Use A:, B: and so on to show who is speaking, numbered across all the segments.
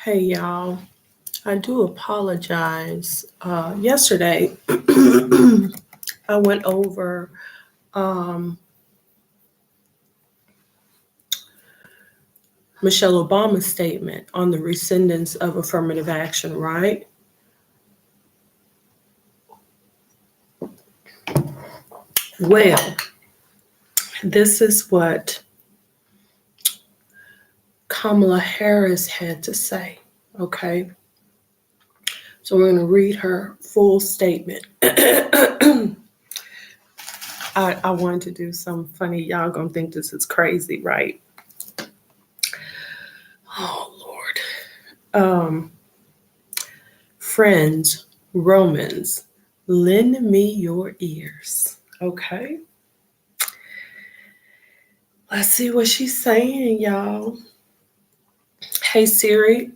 A: Hey y'all, I do apologize. Yesterday, I went over um, Michelle Obama's statement on the rescindance of affirmative action, right? Well, this is what Kamala Harris had to say, okay? So we're going to read her full statement. I wanted to do some funny, y'all gonna think this is crazy, right? Oh, Lord. Friends, Romans, lend me your ears. Okay. Let's see what she's saying, y'all. Hey Siri,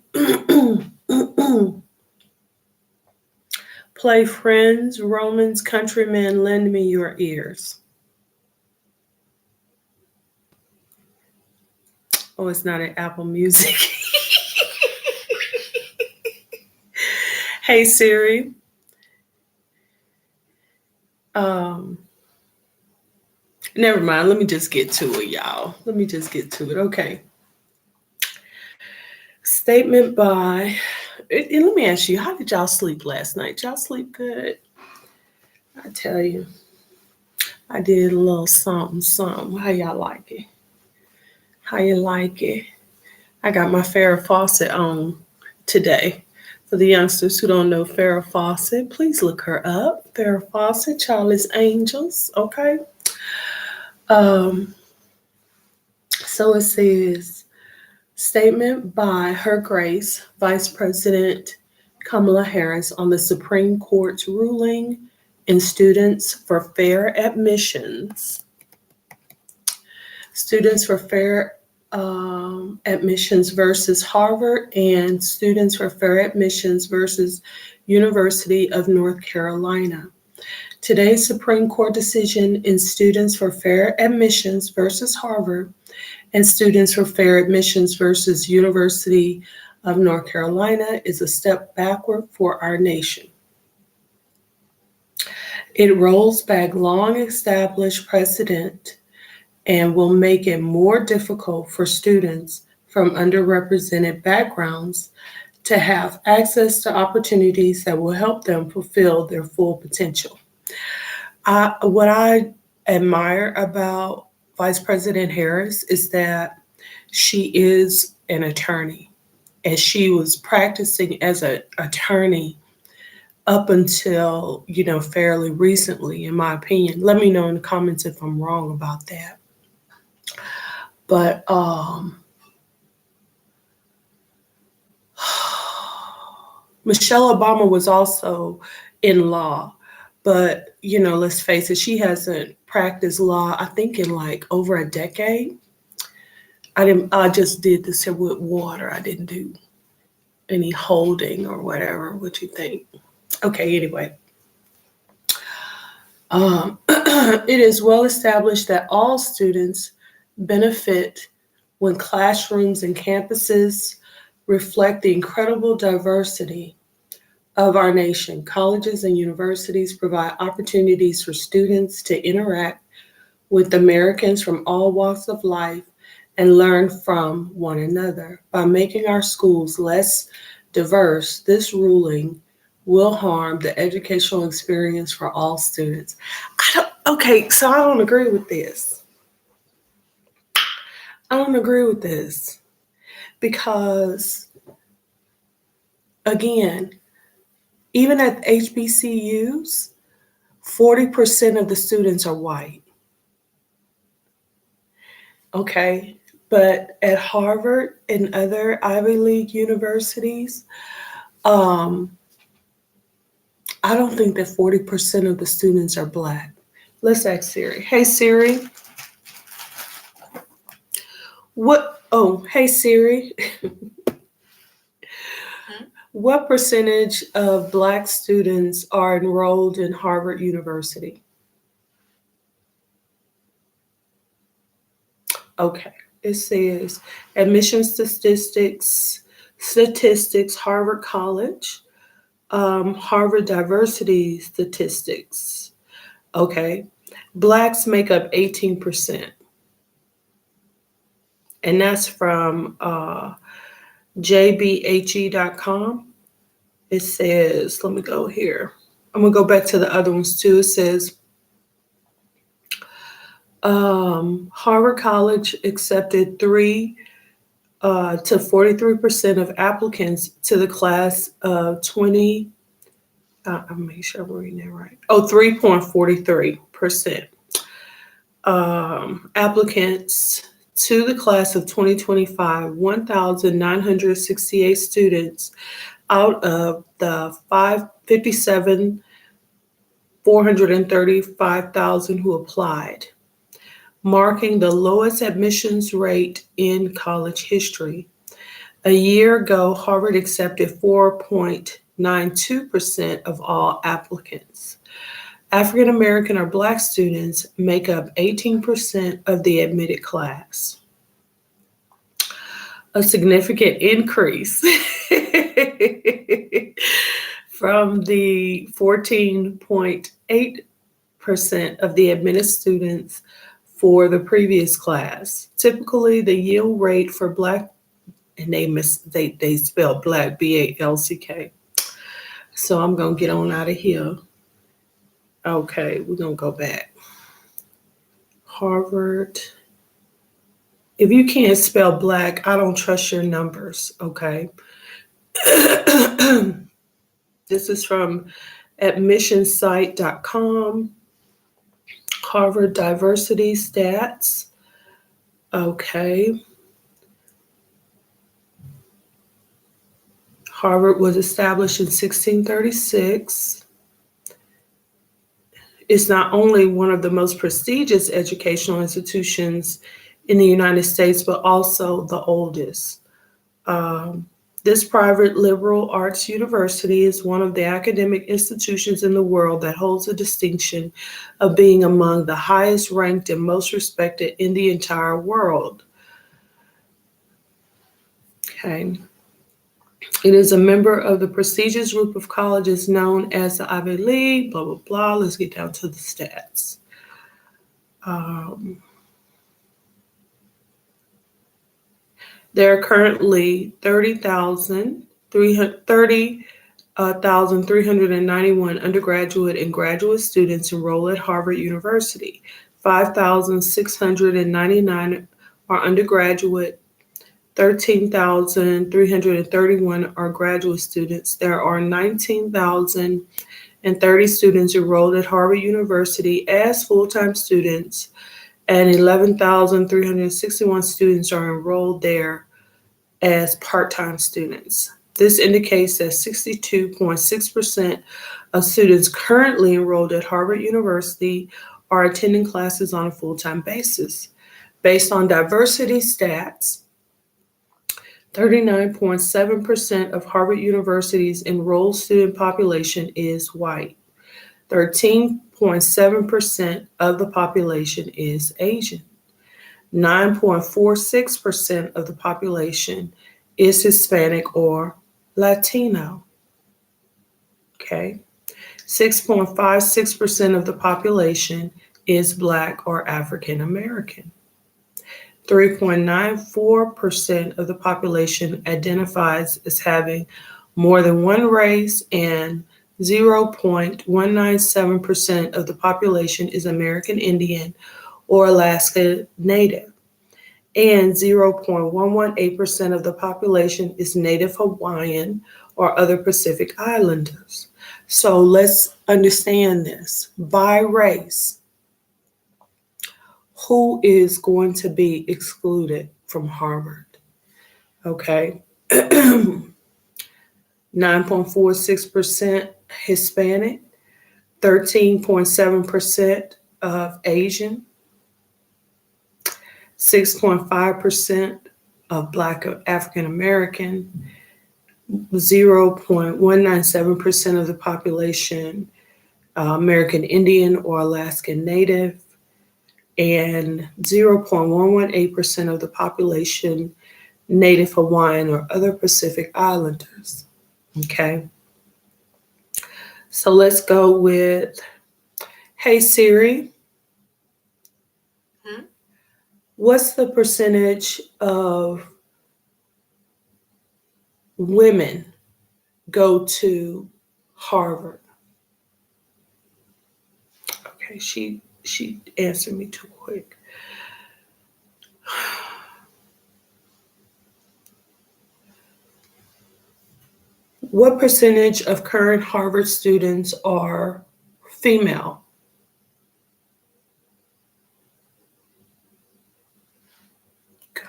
A: play Friends, Romans, Countrymen, lend me your ears. Oh, it's not an Apple Music. Hey Siri. Um, Never mind. Let me just get to it, y'all. Let me just get to it. Okay. Statement by. Let me ask you, how did y'all sleep last night? Y'all sleep good? I tell you, I did a little something, something. How y'all like it? How you like it? I got my Farrah Fawcett on today. For the youngsters who don't know Farrah Fawcett, please look her up. Farrah Fawcett, Charlie's Angels. Okay. Um, so it says, statement by Her Grace, Vice President Kamala Harris on the Supreme Court's ruling in Students for Fair Admissions. Students for Fair Admissions versus Harvard and Students for Fair Admissions versus University of North Carolina. Today's Supreme Court decision in Students for Fair Admissions versus Harvard and Students for Fair Admissions versus University of North Carolina is a step backward for our nation. It rolls back long established precedent and will make it more difficult for students from underrepresented backgrounds to have access to opportunities that will help them fulfill their full potential. What I admire about Vice President Harris is that she is an attorney and she was practicing as an attorney up until, fairly recently, in my opinion. Let me know in the comments if I'm wrong about that. But Michelle Obama was also in law, but let's face it, she hasn't practiced law, I think, in like over a decade. I just did this here with water. I didn't do any holding or whatever. What you think? Okay, anyway. It is well established that all students benefit when classrooms and campuses reflect the incredible diversity of our nation. Colleges and universities provide opportunities for students to interact with Americans from all walks of life and learn from one another. By making our schools less diverse, this ruling will harm the educational experience for all students. Okay, so I don't agree with this. I don't agree with this because, again, even at HBCUs, 40% of the students are white. Okay, but at Harvard and other Ivy League universities, um, I don't think that 40% of the students are Black. Let's ask Siri. Hey Siri, hey Siri, what percentage of Black students are enrolled in Harvard University? Okay, it says admission statistics Statistics, Harvard College. Harvard Diversity Statistics. Okay. Blacks make up 18%. And that's from jbhe.com. It says, let me go here. I'm going to go back to the other ones too. It says, Harvard College accepted 3 to 43% of applicants to the class of 20. I'll make sure I'm reading that right. 3.43%. Applicants to the class of 2025, 1,968 students out of the 435,000 who applied, marking the lowest admissions rate in college history. A year ago, Harvard accepted 4.92% of all applicants. African American or Black students make up 18% of the admitted class. A significant increase from the 14.8% of the admitted students for the previous class. Typically, the yield rate for Black, and they spell Black, BALCK. So I'm gonna get on out of here. Okay, we're gonna go back. Harvard. If you can't spell Black, I don't trust your numbers, okay? This is from admissionsite.com. Harvard Diversity Stats. Okay. Harvard was established in 1636. It's not only one of the most prestigious educational institutions in the United States, but also the oldest. This private liberal arts university is one of the academic institutions in the world that holds the distinction of being among the highest ranked and most respected in the entire world. Okay. It is a member of the prestigious group of colleges known as the Ivy League, blah, blah, blah. Let's get down to the stats. There are currently 30,391 undergraduate and graduate students enrolled at Harvard University. 5,699 are undergraduate. 13,331 are graduate students. There are 19,030 students enrolled at Harvard University as full-time students, and 11,361 students are enrolled there as part-time students. This indicates that 62.6% of students currently enrolled at Harvard University are attending classes on a full-time basis. Based on diversity stats, 39.7% of Harvard University's enrolled student population is white. 13.7% of the population is Asian. 9.46% of the population is Hispanic or Latino. Okay. 6.56% of the population is Black or African American. 3.94% of the population identifies as having more than one race, and 0.197% of the population is American Indian or Alaska Native, and 0.118% of the population is Native Hawaiian or other Pacific Islanders. So let's understand this. By race, who is going to be excluded from Harvard? Okay. 9.46% Hispanic, 13.7% of Asian, 6.5% of Black or African American, 0.197% of the population American Indian or Alaskan Native, and 0.118% of the population Native Hawaiian, or other Pacific Islanders. Okay. So let's go with, hey Siri, what's the percentage of women go to Harvard? Okay, she answered me too quick. What percentage of current Harvard students are female? Go.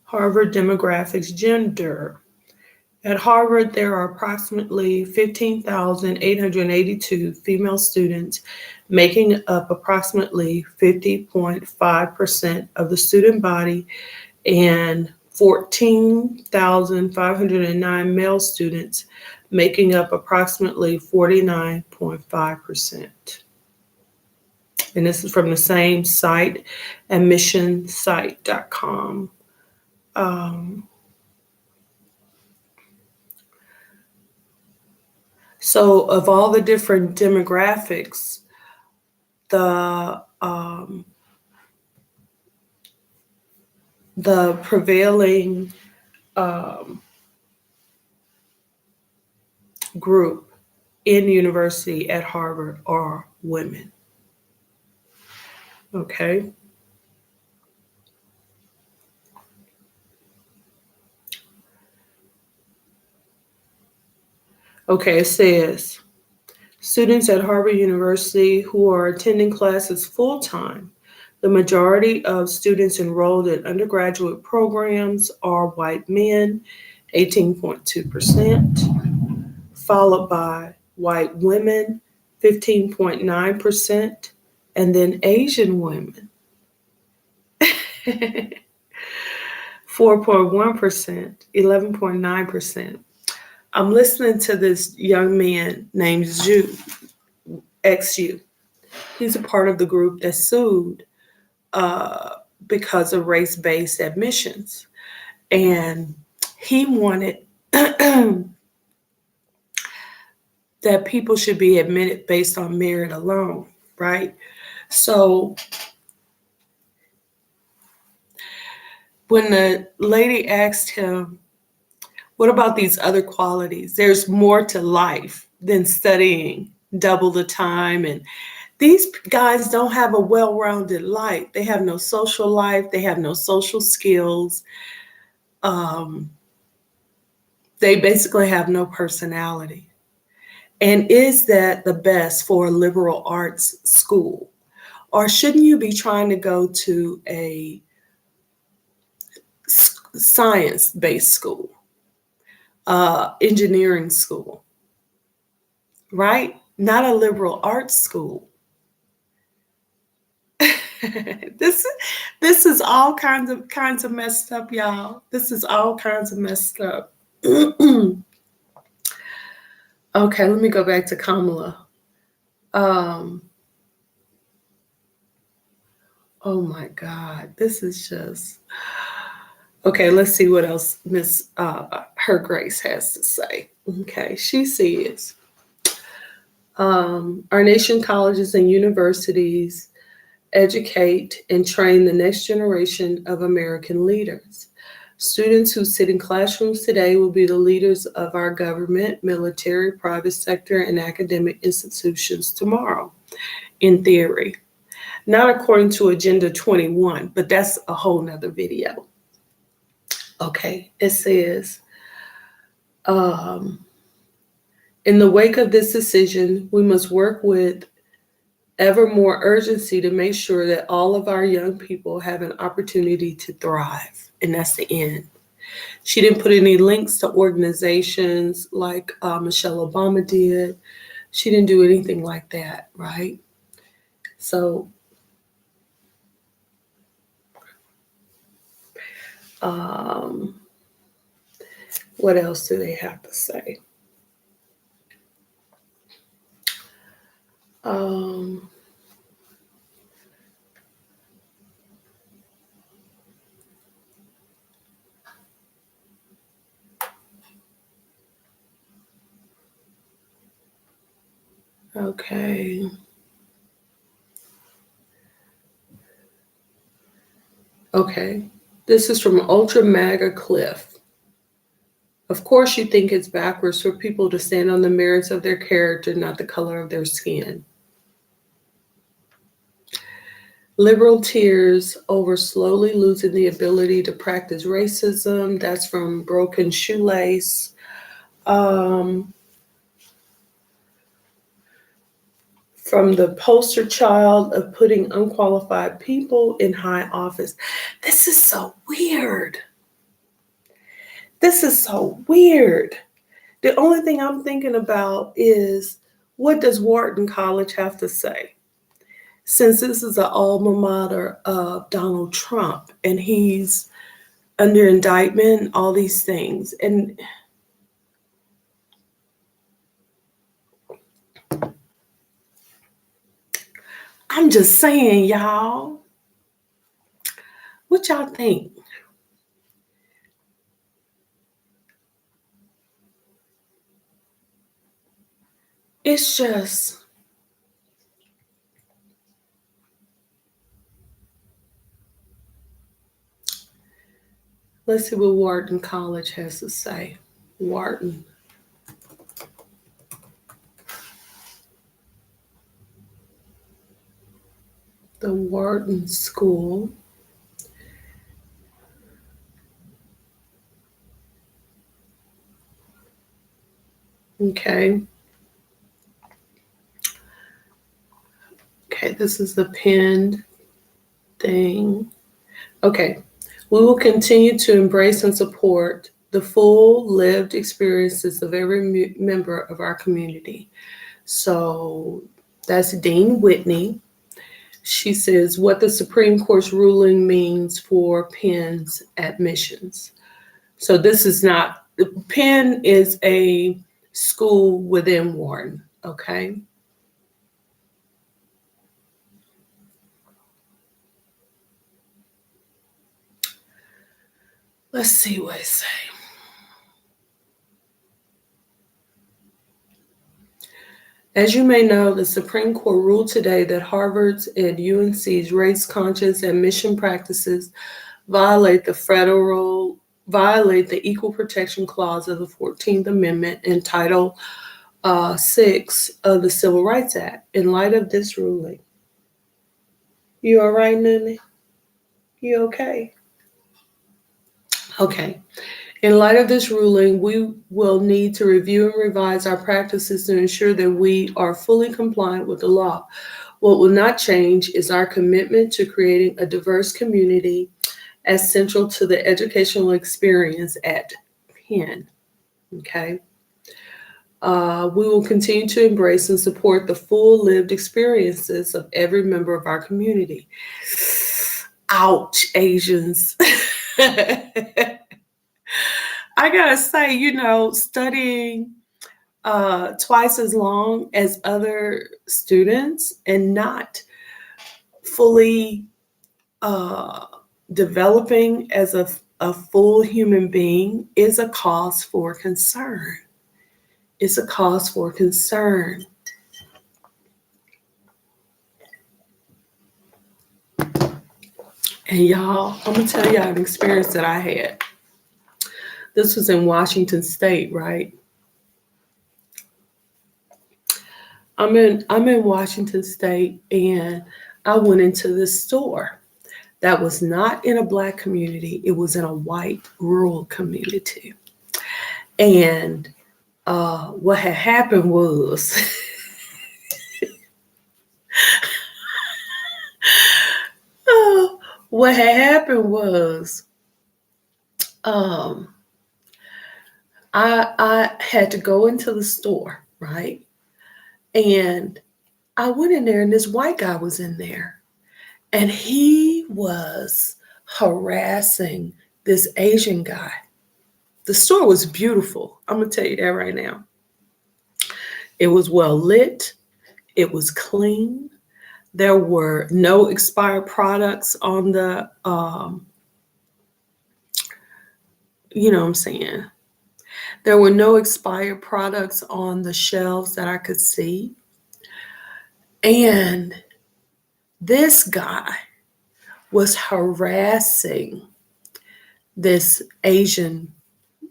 A: Harvard demographics, gender. At Harvard, there are approximately 15,882 female students, making up approximately 50.5% of the student body, and 14,509 male students, making up approximately 49.5%. And this is from the same site, admissionsite.com. So, of all the different demographics, the prevailing group in university at Harvard are women. Okay. Okay, it says students at Harvard University who are attending classes full time. The majority of students enrolled in undergraduate programs are white men, 18.2%, followed by white women, 15.9%, and then Asian women, 4.1%, 11.9%. I'm listening to this young man named Zhu, XU. He's a part of the group that sued because of race-based admissions. And he wanted that people should be admitted based on merit alone, right? So when the lady asked him, what about these other qualities? There's more to life than studying double the time. And these guys don't have a well-rounded life. They have no social life. They have no social skills. They basically have no personality. And is that the best for a liberal arts school? Or shouldn't you be trying to go to a science-based school, engineering school, right? Not a liberal arts school. this is all kinds of messed up, y'all. This is all kinds of messed up. Okay, let me go back to Kamala. Oh my God, this is just okay. Let's see what else Miss Her Grace has to say. Okay, she says, our nation colleges and universities educate and train the next generation of American leaders. Students who sit in classrooms today will be the leaders of our government, military, private sector, and academic institutions tomorrow, in theory. Not according to Agenda 21, but that's a whole nother video. Okay, it says, in the wake of this decision, we must work with ever more urgency to make sure that all of our young people have an opportunity to thrive. And that's the end. She didn't put any links to organizations like Michelle Obama did. She didn't do anything like that, right? So, what else do they have to say? Okay. Okay. This is from Ultra Maga Cliff. Of course, you think it's backwards for people to stand on the merits of their character, not the color of their skin. Liberal tears over slowly losing the ability to practice racism. That's from Broken Shoelace. Um, from the poster child of putting unqualified people in high office. This is so weird. This is so weird. The only thing I'm thinking about is, what does Wharton College have to say? Since this is an alma mater of Donald Trump and he's under indictment, all these things. And I'm just saying, y'all, what y'all think? It's just, let's see what Wharton College has to say. Wharton. The Wharton School. Okay. Okay, this is the pinned thing. Okay. We will continue to embrace and support the full lived experiences of every member of our community. So that's Dean Whitney. She says what the Supreme Court's ruling means for Penn's admissions. So this is not, Penn is a school within Wharton, okay? Let's see what it say. As you may know, the Supreme Court ruled today that Harvard's and UNC's race-conscious admission practices violate the Equal Protection Clause of the 14th Amendment and Title 6 of the Civil Rights Act. In light of this ruling, you all right, Nene? You okay? Okay. In light of this ruling, we will need to review and revise our practices to ensure that we are fully compliant with the law. What will not change is our commitment to creating a diverse community as central to the educational experience at Penn. Okay. We will continue to embrace and support the full lived experiences of every member of our community. Ouch, Asians. I gotta say, studying twice as long as other students and not fully uh, developing as a full human being is a cause for concern. It's a cause for concern. And y'all, I'm gonna tell y'all an experience that I had. This was in Washington State, right? I'm in Washington State, and I went into this store that was not in a Black community. It was in a white rural community. And what had happened was, what had happened was, um, I had to go into the store, right? And I went in there, and this white guy was in there, and he was harassing this Asian guy. The store was beautiful. I'm gonna tell you that right now. It was well lit. It was clean. There were no expired products on the, you know what I'm saying? There were no expired products on the shelves that I could see. And this guy was harassing this Asian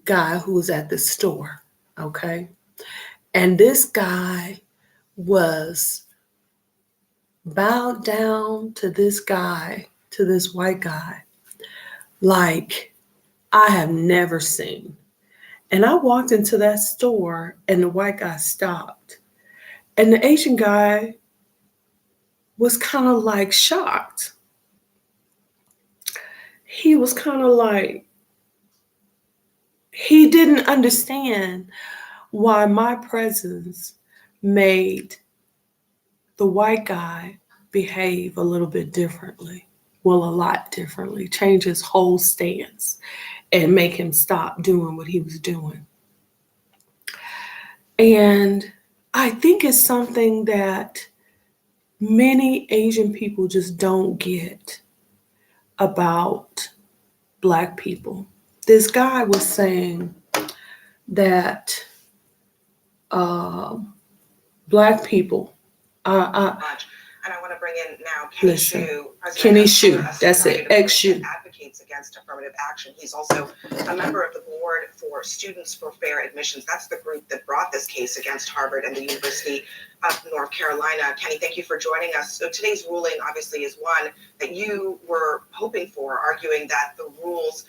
A: guy who was at the store. Okay. And this guy was bowed down to this guy, to this white guy, like I have never seen. And I walked into that store and the white guy stopped. And the Asian guy was kind of like shocked. He was kind of like, he didn't understand why my presence made the white guy behave a little bit differently. Well, a lot differently, change his whole stance and make him stop doing what he was doing. And I think it's something that many Asian people just don't get about Black people. This guy was saying that Black people, and I want to bring in now Kenny Shu. Kenny Shu, that's it, ex-Shu. Advocates against affirmative action. He's also a member of the board for Students for Fair Admissions. That's the group that brought this case against Harvard and the University of North Carolina. Kenny, thank you for joining us. So today's ruling obviously is one that you were hoping for, arguing that the rules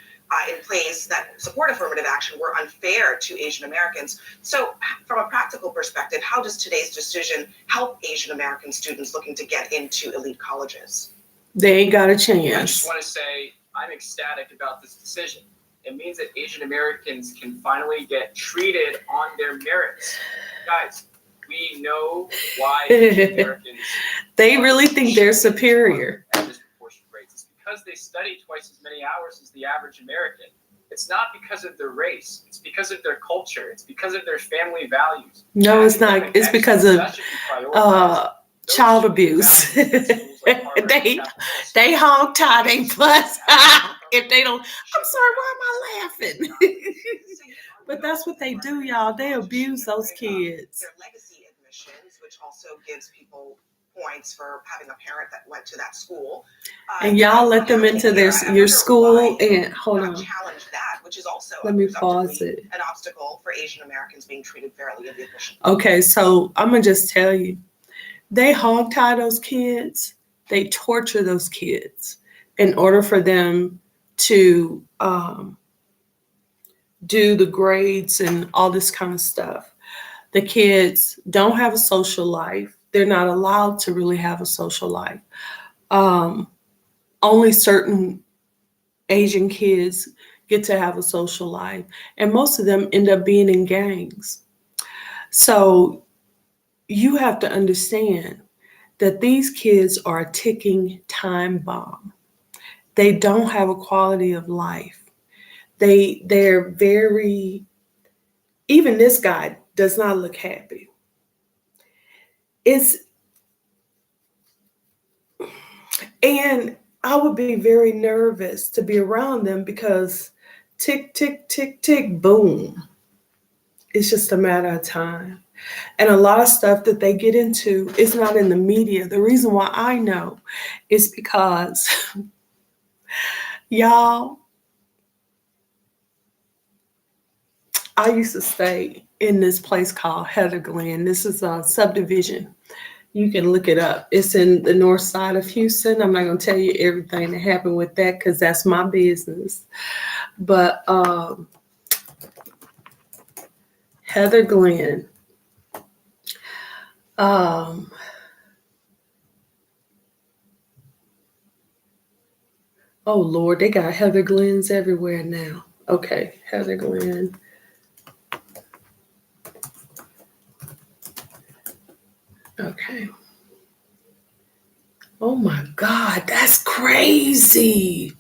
A: in place that support affirmative action were unfair to Asian Americans. So from a practical perspective, how does today's decision help Asian American students looking to get into elite colleges? They ain't got a chance.
B: I just want to say I'm ecstatic about this decision. It means that Asian Americans can finally get treated on their merits. Guys, we know why Asian Americans
A: they really think they're superior.
B: Because they study twice as many hours as the average American. It's not because of their race. It's because of their culture. It's because of their family values.
A: No, it's not. It's because of child abuse. they hog tie, they plus. If they don't, I'm sorry, why am I laughing? But that's what they do, y'all. They abuse those kids.
C: Their legacy admissions, which also gives people points for having a parent that went to that school,
A: and y'all let them into your school. And hold on,
C: challenge that, which is also
A: let me pause it.
C: An obstacle for Asian Americans being treated fairly in the admission.
A: Okay, so I'm gonna just tell you, they hog tie those kids. They torture those kids in order for them to do the grades and all this kind of stuff. The kids don't have a social life. They're not allowed to really have a social life. Only certain Asian kids get to have a social life, and most of them end up being in gangs. So you have to understand that these kids are a ticking time bomb. They don't have a quality of life. They're very, even this guy does not look happy. And I would be very nervous to be around them because tick, tick, tick, tick, boom. It's just a matter of time. And a lot of stuff that they get into is not in the media. The reason why I know is because, y'all, I used to stay in this place called Heather Glen. This is a subdivision. You can look it up. It's in the north side of Houston. I'm not going to tell you everything that happened with that because that's my business. But Heather Glen. Oh, Lord, they got Heather Glens everywhere now. Okay, Heather Glen. Okay. Oh my God, that's crazy.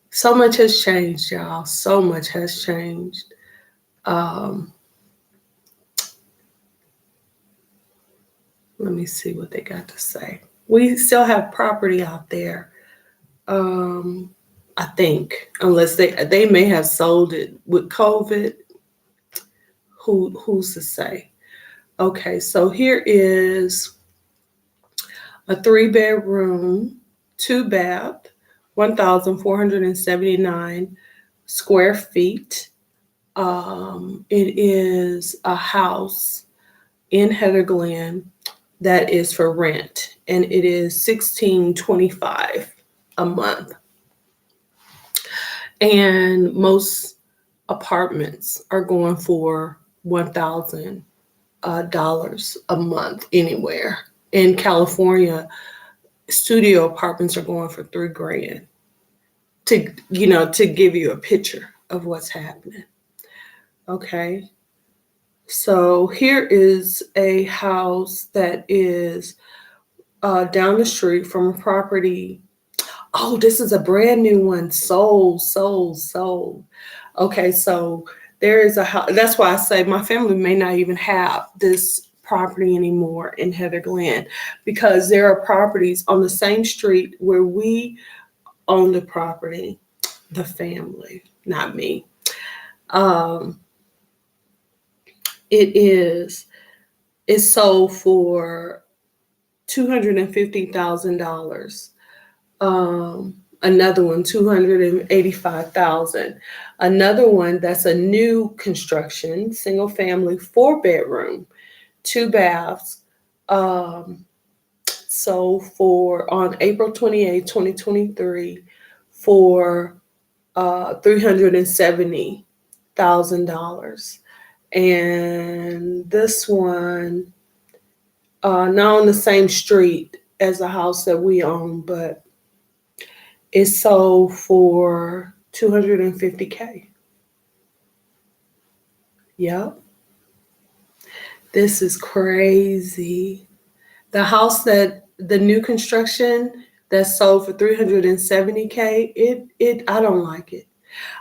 A: So much has changed, y'all. So much has changed. Let me see what they got to say. We still have property out there. I think, unless they may have sold it with COVID. Who's to say? Okay, so here is a 3-bedroom, 2-bath, 1,479 square feet. It is a house in Heather Glen that is for rent, and it is $1,625 a month. And most apartments are going for $1,000 a month anywhere. In California, studio apartments are going for $3,000. To give you a picture of what's happening. Okay. So here is a house that is down the street from a property. Oh, this is a brand new one. Sold. Okay, so there is a house. That's why I say my family may not even have this property anymore in Heather Glen, because there are properties on the same street where we own the property, the family, not me. It's sold for $250,000. Another one, $285,000. Another one that's a new construction, single family, 4-bedroom, 2 baths. Sold for on April 28, 2023, for $370,000. And this one, not on the same street as the house that we own, but it sold for $250K. Yep. This is crazy. The house that the new construction that sold for $370K, I don't like it.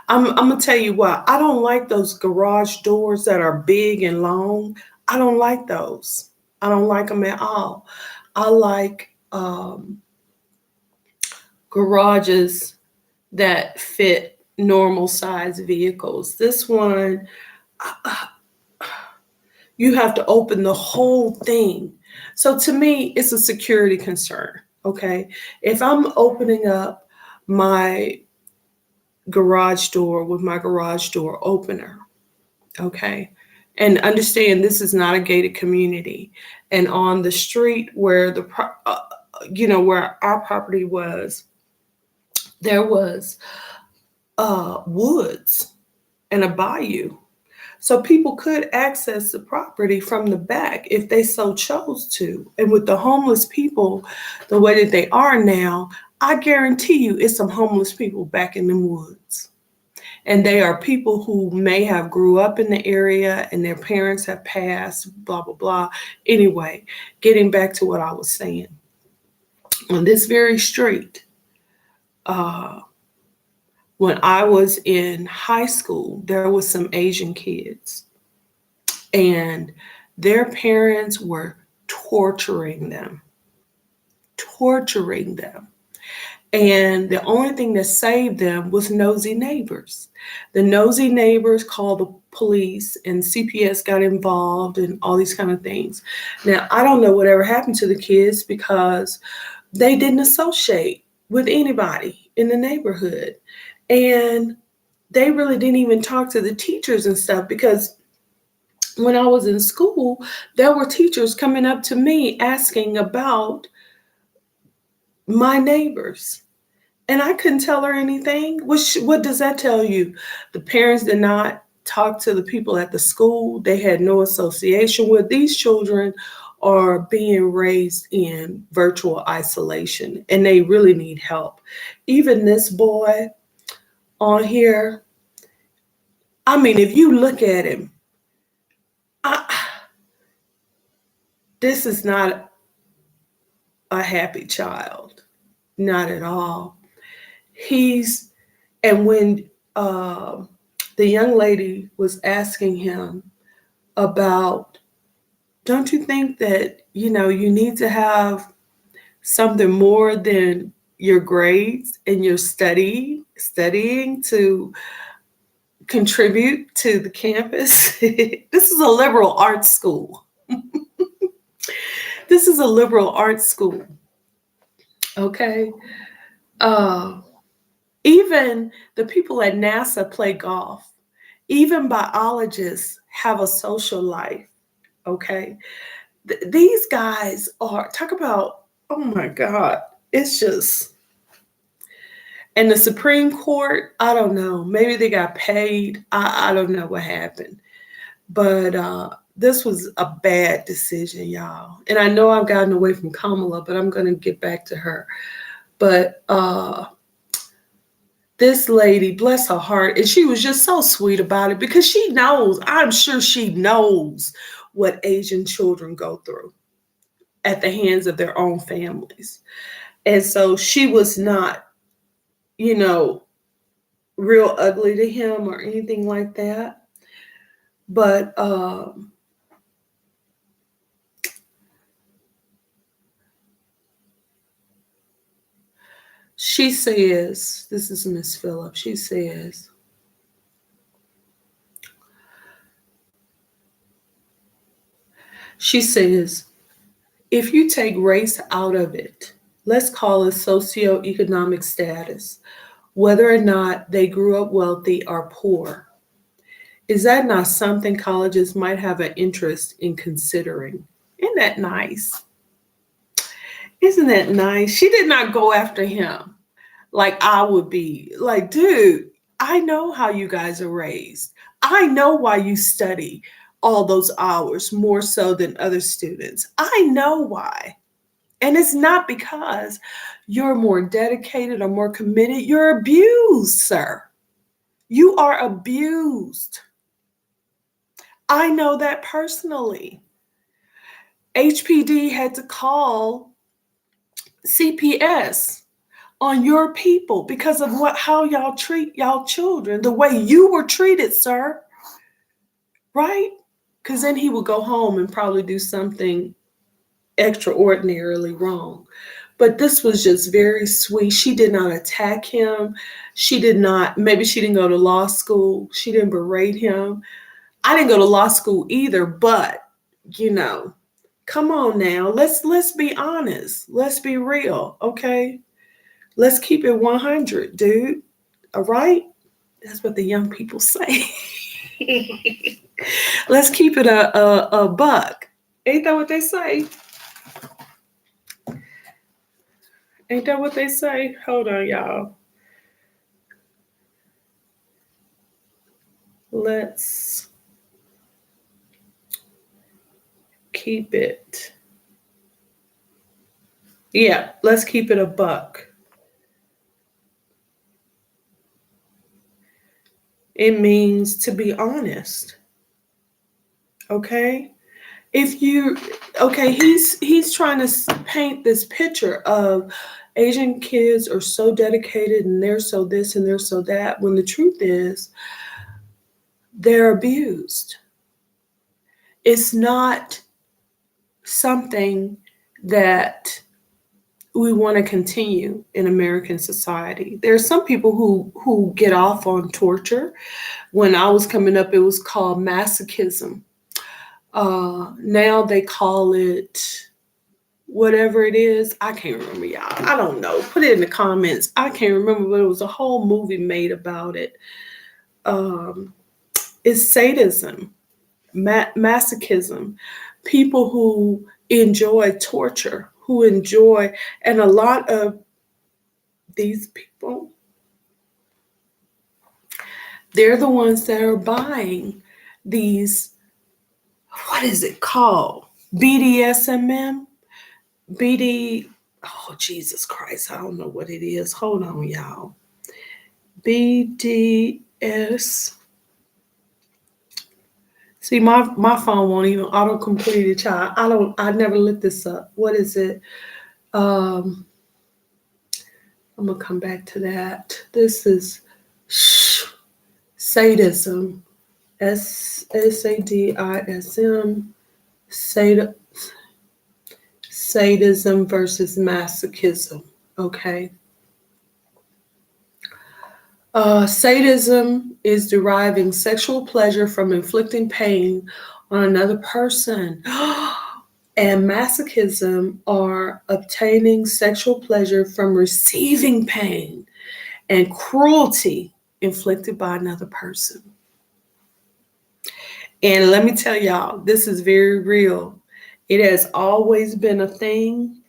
A: I'm gonna tell you why. I don't like those garage doors that are big and long. I don't like those. I don't like them at all. I like garages that fit normal size vehicles. This one, you have to open the whole thing. So to me, it's a security concern. Okay. If I'm opening up my garage door with my garage door opener, okay, and understand this is not a gated community, and on the street where where our property was, there was woods and a bayou, so people could access the property from the back if they so chose to. And with the homeless people the way that they are now, I guarantee you it's some homeless people back in the woods. And they are people who may have grew up in the area and their parents have passed, blah, blah, blah. Anyway, getting back to what I was saying. On this very street, when I was in high school, there was some Asian kids, and their parents were torturing them. And the only thing that saved them was nosy neighbors. The nosy neighbors called the police, and CPS got involved and all these kind of things. Now, I don't know whatever happened to the kids because they didn't associate with anybody in the neighborhood. And they really didn't even talk to the teachers and stuff, because when I was in school, there were teachers coming up to me asking about my neighbors. And I couldn't tell her anything. What does that tell you? The parents did not talk to the people at the school. They had no association with these children, are being raised in virtual isolation, and they really need help. Even this boy on here, I mean, if you look at him, this is not a happy child. Not at all. And when the young lady was asking him about, don't you think that, you need to have something more than your grades and your studying to contribute to the campus? This is a liberal arts school. This is a liberal arts school. Okay. Uh, Even the people at NASA play golf. Even biologists have a social life. Okay. These guys are, talk about, oh my God, it's just, and the Supreme Court, I don't know. Maybe they got paid. I don't know what happened. But this was a bad decision, y'all. And I know I've gotten away from Kamala, but I'm going to get back to her. But this lady, bless her heart, and she was just so sweet about it because she knows, I'm sure she knows what Asian children go through at the hands of their own families. And so she was not, you know, real ugly to him or anything like that. But she says, this is Miss Phillips, she says, if you take race out of it, let's call it socioeconomic status, whether or not they grew up wealthy or poor, is that not something colleges might have an interest in considering? Isn't that nice? Isn't that nice? She did not go after him like I would be. Like, dude, I know how you guys are raised. I know why you study all those hours more so than other students. I know why. And it's not because you're more dedicated or more committed. You're abused, sir. You are abused. I know that personally. HPD had to call CPS on your people because of how y'all treat y'all children, the way you were treated, sir. Right? Because then he would go home and probably do something extraordinarily wrong. But this was just very sweet. She did not attack him. She did not, maybe she didn't go to law school. She didn't berate him. I didn't go to law school either, but you know, come on now. Let's be honest. Let's be real, okay? Let's keep it 100, dude. All right? That's what the young people say. Let's keep it a buck. Ain't that what they say? Ain't that what they say? Hold on, y'all. Let's keep it. Yeah, let's keep it a buck. It means to be honest. Okay? If you okay, he's trying to paint this picture of Asian kids are so dedicated and they're so this and they're so that, when the truth is they're abused. It's not something that we want to continue in American society. There are some people who get off on torture. When I was coming up, it was called masochism. Now they call it whatever it is. I can't remember, y'all. I don't know. Put it in the comments. I can't remember, but it was a whole movie made about it. It's sadism, masochism. People who enjoy torture, who enjoy, and a lot of these people, they're the ones that are buying these, what is it called? BDSM? BD, oh, Jesus Christ, I don't know what it is. Hold on, y'all. BDS. See, my phone won't even autocomplete it, child. I never looked this up. What is it? I'm gonna come back to that. This is sadism. SADISM. Sadism versus masochism. Okay. Sadism is deriving sexual pleasure from inflicting pain on another person. And masochism are obtaining sexual pleasure from receiving pain and cruelty inflicted by another person. And let me tell y'all, this is very real. It has always been a thing,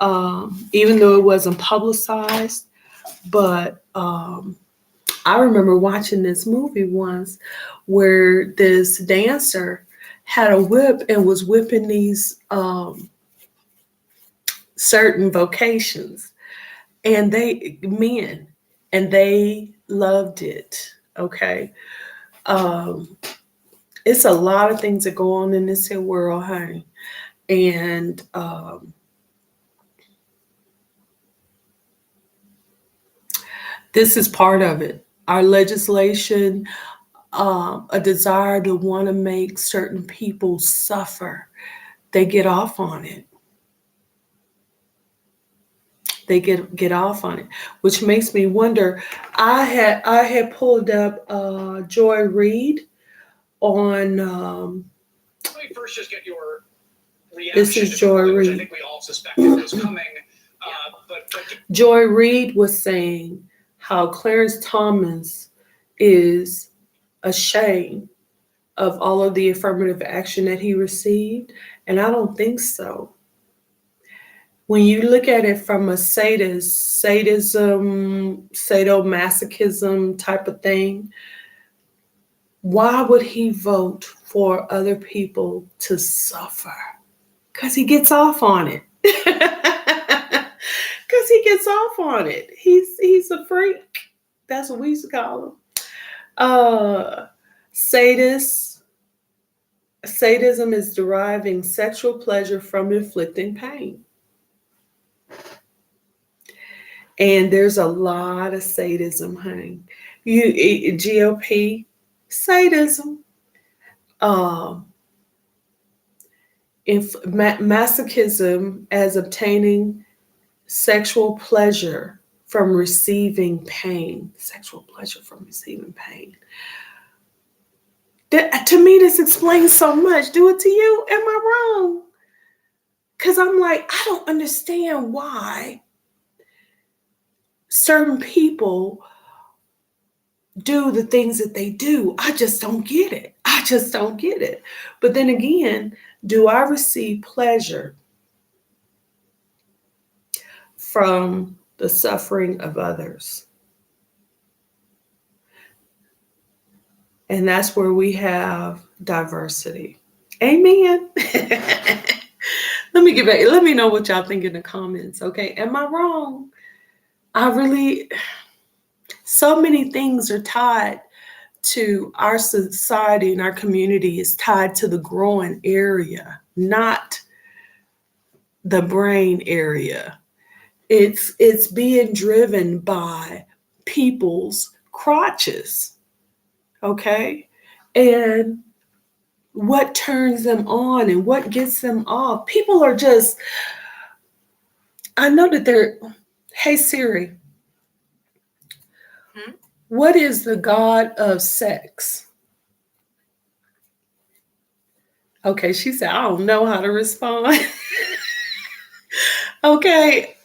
A: even though it wasn't publicized. But I remember watching this movie once where this dancer had a whip and was whipping these certain vocations, and men, and they loved it. Okay. Um, it's a lot of things that go on in this here world, honey. And this is part of it. Our legislation, a desire to want to make certain people suffer, they get off on it. They get off on it, which makes me wonder. I had pulled up Joy Reid on.
B: Let me first just get your reaction.
A: This is Joy Reid.
B: I think we all suspected was coming. But
A: Joy Reid was saying how Clarence Thomas is ashamed of all of the affirmative action that he received, and I don't think so. When you look at it from a sadism, sadomasochism type of thing, why would he vote for other people to suffer? Because he gets off on it. Because he gets off on it. He's a freak. That's what we used to call him. Sadism is deriving sexual pleasure from inflicting pain. And there's a lot of sadism, honey. GOP, sadism. Masochism as obtaining sexual pleasure from receiving pain. Sexual pleasure from receiving pain. To me, this explains so much. Do it to you? Am I wrong? Because I'm like, I don't understand why certain people do the things that they do. I just don't get it. I just don't get it. But then again, do I receive pleasure from the suffering of others? And that's where we have diversity. Amen. Let me get back. Let me know what y'all think in the comments. Okay. Am I wrong? So many things are tied to our society, and our community is tied to the groin area, not the brain area. It's being driven by people's crotches. Okay. And what turns them on and what gets them off. People are just, I know that they're, hey Siri, what is the god of sex? Okay, she said, I don't know how to respond. Okay,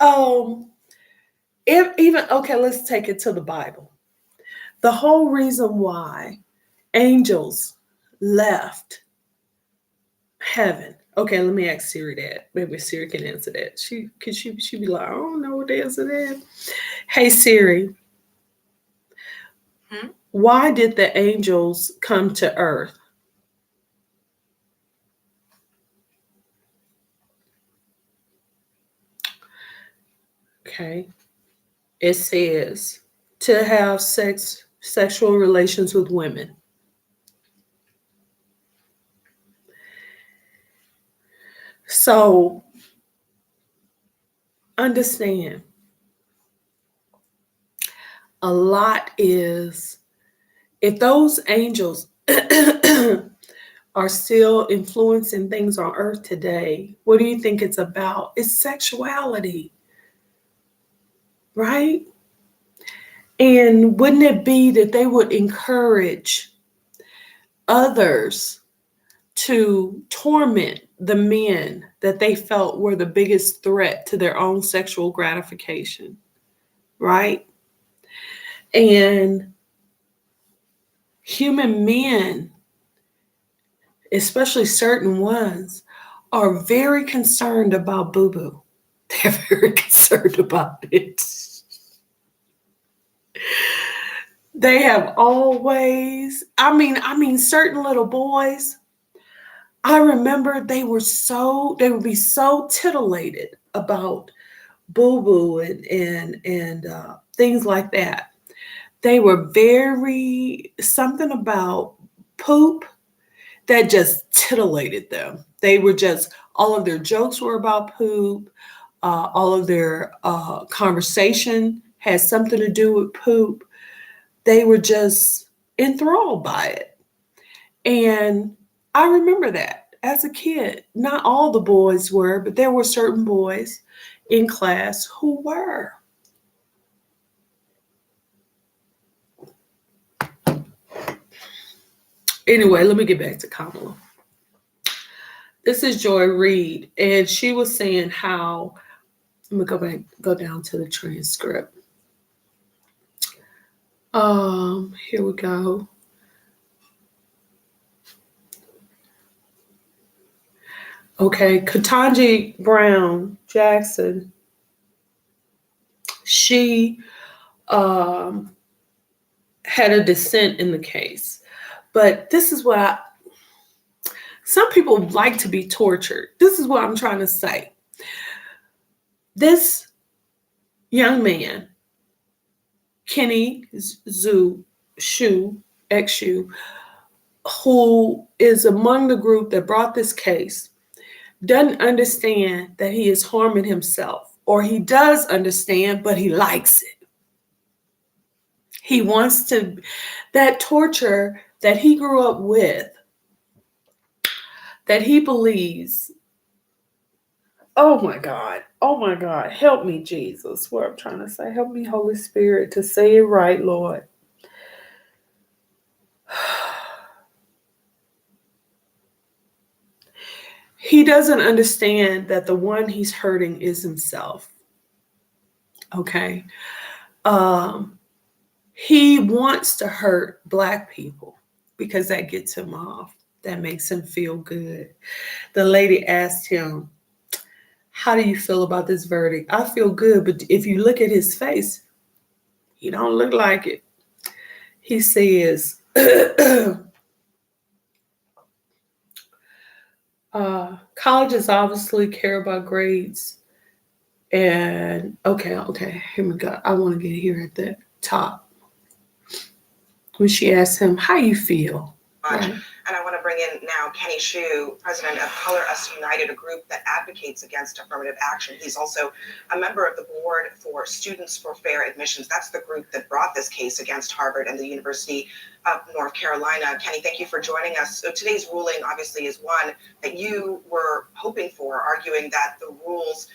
A: let's take it to the Bible. The whole reason why angels left heaven. Okay, let me ask Siri that. Maybe Siri can answer that. She be like, I don't know what the answer is. Hey Siri, why did the angels come to earth? Okay. It says to have sexual relations with women. So understand, a lot is, if those angels are still influencing things on earth today, what do you think it's about? It's sexuality, right? And wouldn't it be that they would encourage others to torment the men that they felt were the biggest threat to their own sexual gratification, right? And human men, especially certain ones, are very concerned about boo-boo. They're very concerned about it. They have always, certain little boys, I remember they would be so titillated about boo-boo and things like that. They were very, something about poop that just titillated them. They were just, all of their jokes were about poop. All of their conversation has something to do with poop. They were just enthralled by it. And I remember that as a kid. Not all the boys were, but there were certain boys in class who were. Anyway, let me get back to Kamala. This is Joy Reid, and she was saying how, let me go down to the transcript. Here we go. Okay, Ketanji Brown Jackson, she had a dissent in the case. But this is what some people like to be tortured. This is what I'm trying to say. This young man, Kenny Xu, who is among the group that brought this case, doesn't understand that he is harming himself, or he does understand, but he likes it. He wants to, that torture that he grew up with, that he believes, oh my God, help me, Jesus, what I'm trying to say. Help me, Holy Spirit, to say it right, Lord. He doesn't understand that the one he's hurting is himself. Okay? He wants to hurt Black people because that gets him off. That makes him feel good. The lady asked him, how do you feel about this verdict? I feel good, but if you look at his face, he don't look like it. He says, colleges obviously care about grades. And okay, here we go. I want to get here at the top. When she asked him, how you feel?
C: Right. And I want to bring in now Kenny Xu, president of Color Us United, a group that advocates against affirmative action. He's also a member of the board for Students for Fair Admissions. That's the group that brought this case against Harvard and the University of North Carolina. Kenny, thank you for joining us. So today's ruling obviously is one that you were hoping for, arguing that the rules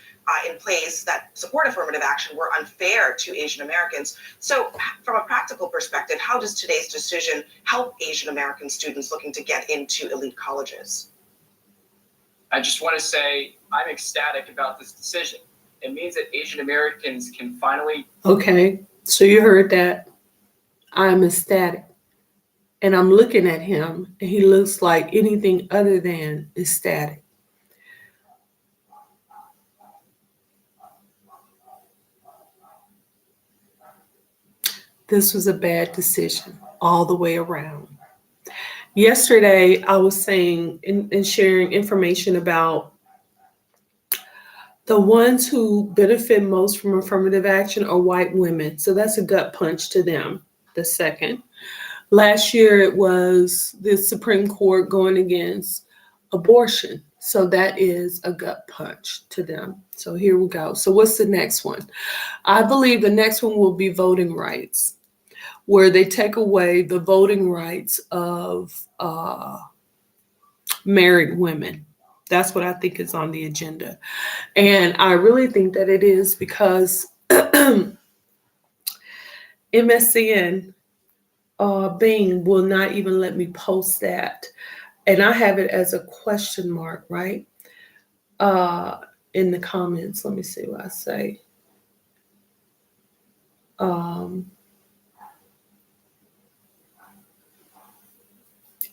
C: in place that support affirmative action were unfair to Asian Americans. So from a practical perspective, how does today's decision help Asian American students looking to get into elite colleges?
B: I just want to say I'm ecstatic about this decision. It means that Asian Americans can finally...
A: Okay, so you heard that. I'm ecstatic. And I'm looking at him, and he looks like anything other than ecstatic. This was a bad decision all the way around. Yesterday, I was saying and sharing information about the ones who benefit most from affirmative action are white women. So that's a gut punch to them. The second. Last year, it was the Supreme Court going against abortion. So that is a gut punch to them. So here we go. So what's the next one? I believe the next one will be voting rights, where they take away the voting rights of married women. That's what I think is on the agenda. And I really think that it is because MSN Bing will not even let me post that. and I have it as a question mark, right? In the comments. Let me see what I say. Um,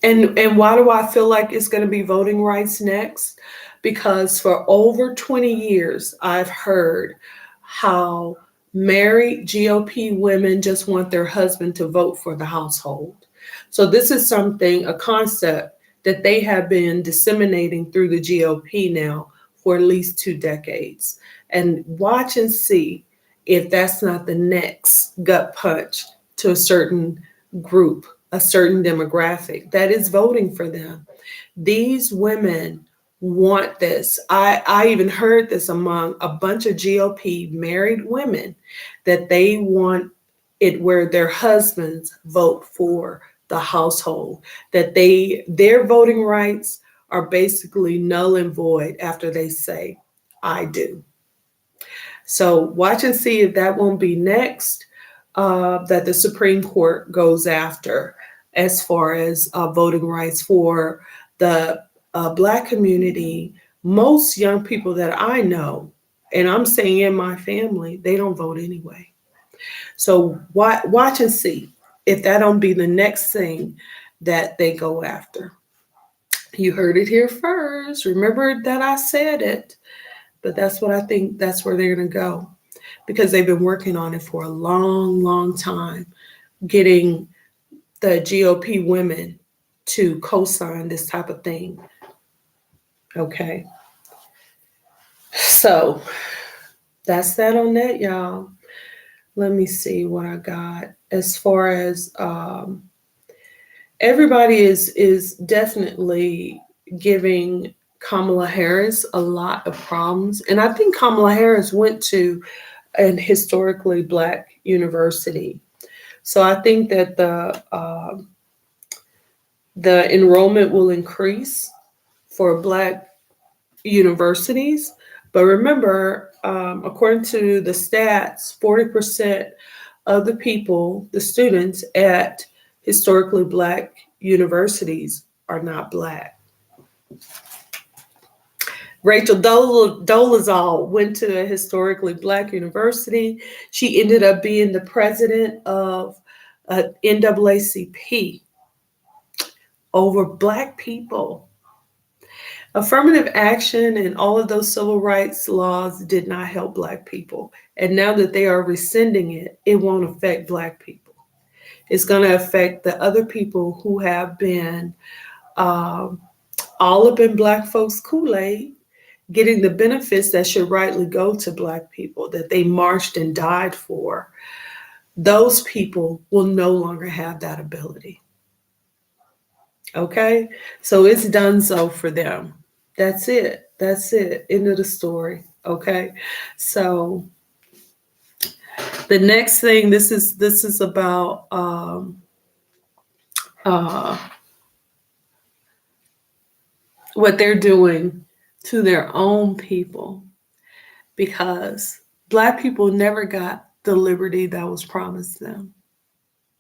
A: and why do I feel like it's going to be voting rights next? Because for over 20 years, I've heard how married GOP women just want their husband to vote for the household. So this is something, a concept that they have been disseminating through the GOP now for at least 2 decades. And watch and see if that's not the next gut punch to a certain group, a certain demographic that is voting for them. These women want this. I even heard this among a bunch of GOP married women that they want it where their husbands vote for the household, that their voting rights are basically null and void after they say, I do. So watch and see if that won't be next that the Supreme Court goes after as far as voting rights for the Black community. Most young people that I know, and I'm saying in my family, they don't vote anyway. So watch and see if that don't be the next thing that they go after. You heard it here first. Remember that I said it, but that's what I think. That's where they're going to go because they've been working on it for a long, long time, getting the GOP women to co-sign this type of thing. Okay. So that's that on that, y'all. Let me see what I got. As far as everybody is definitely giving Kamala Harris a lot of problems. And I think Kamala Harris went to an historically Black university. So I think that the enrollment will increase for Black universities. But remember, according to the stats, 40% of the people, the students at historically Black universities are not Black. Rachel Dolezal went to a historically Black university. She ended up being the president of NAACP over Black people. Affirmative action and all of those civil rights laws did not help Black people. And now that they are rescinding it, it won't affect Black people. It's going to affect the other people who have been all up in Black folks' Kool-Aid, getting the benefits that should rightly go to Black people, that they marched and died for. Those people will no longer have that ability. Okay? So it's done so for them. That's it. That's it. End of the story. Okay. So the next thing, this is about what they're doing to their own people, because Black people never got the liberty that was promised them.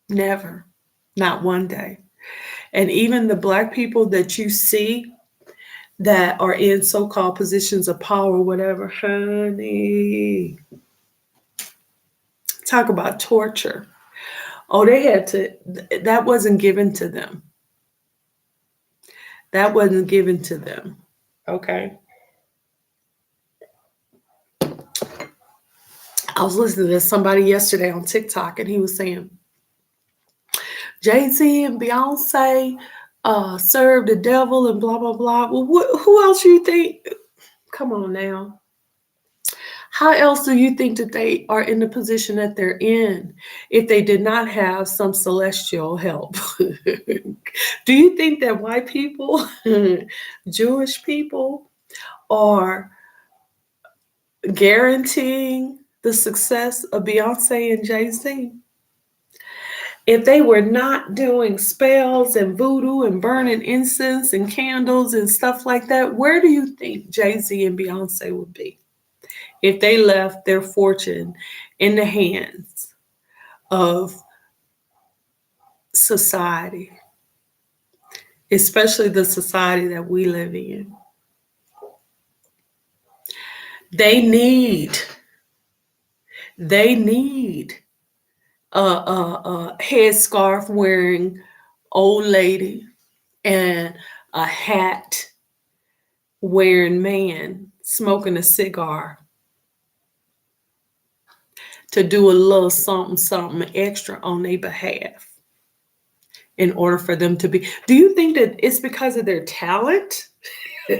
A: Never. Not one day. And even the Black people that you see that are in so-called positions of power, whatever, honey, talk about torture. Oh, they had to, that wasn't given to them. That wasn't given to them. Okay. I was listening to somebody yesterday on TikTok and he was saying, Jay-Z and Beyonce served the devil and blah, blah, blah. Well, who else you think? Come on now. How else do you think that they are in the position that they're in if they did not have some celestial help? Do you think that white people, Jewish people, are guaranteeing the success of Beyonce and Jay-Z? If they were not doing spells and voodoo and burning incense and candles and stuff like that, where do you think Jay-Z and Beyonce would be if they left their fortune in the hands of society? especially the society that we live in. They need a headscarf wearing old lady and a hat wearing man smoking a cigar to do a little something extra on their behalf in order for them to be. Do you think that it's because of their talent? Do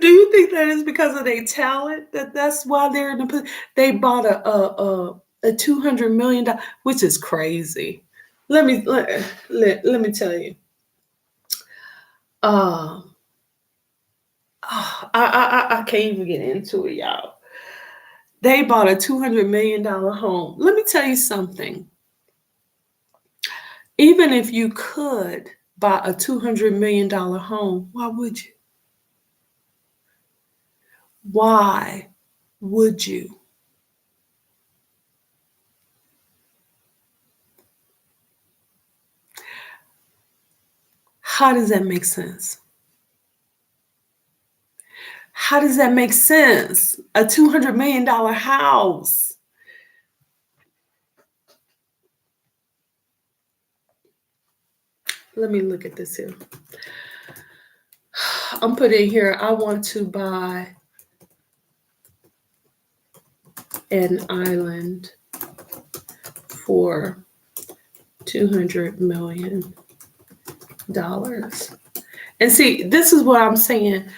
A: you think that is because of their talent that's why they're in the they bought a $200 million, which is crazy. Let me tell you. Uh, I can't even get into it, y'all. They bought a $200 million home. Let me tell you something. Even if you could buy a $200 million home, why would you? Why would you? How does that make sense? How does that make sense? A $200 million house. Let me look at this here. I'm putting here, I want to buy an island for $200 million. And see, this is what I'm saying.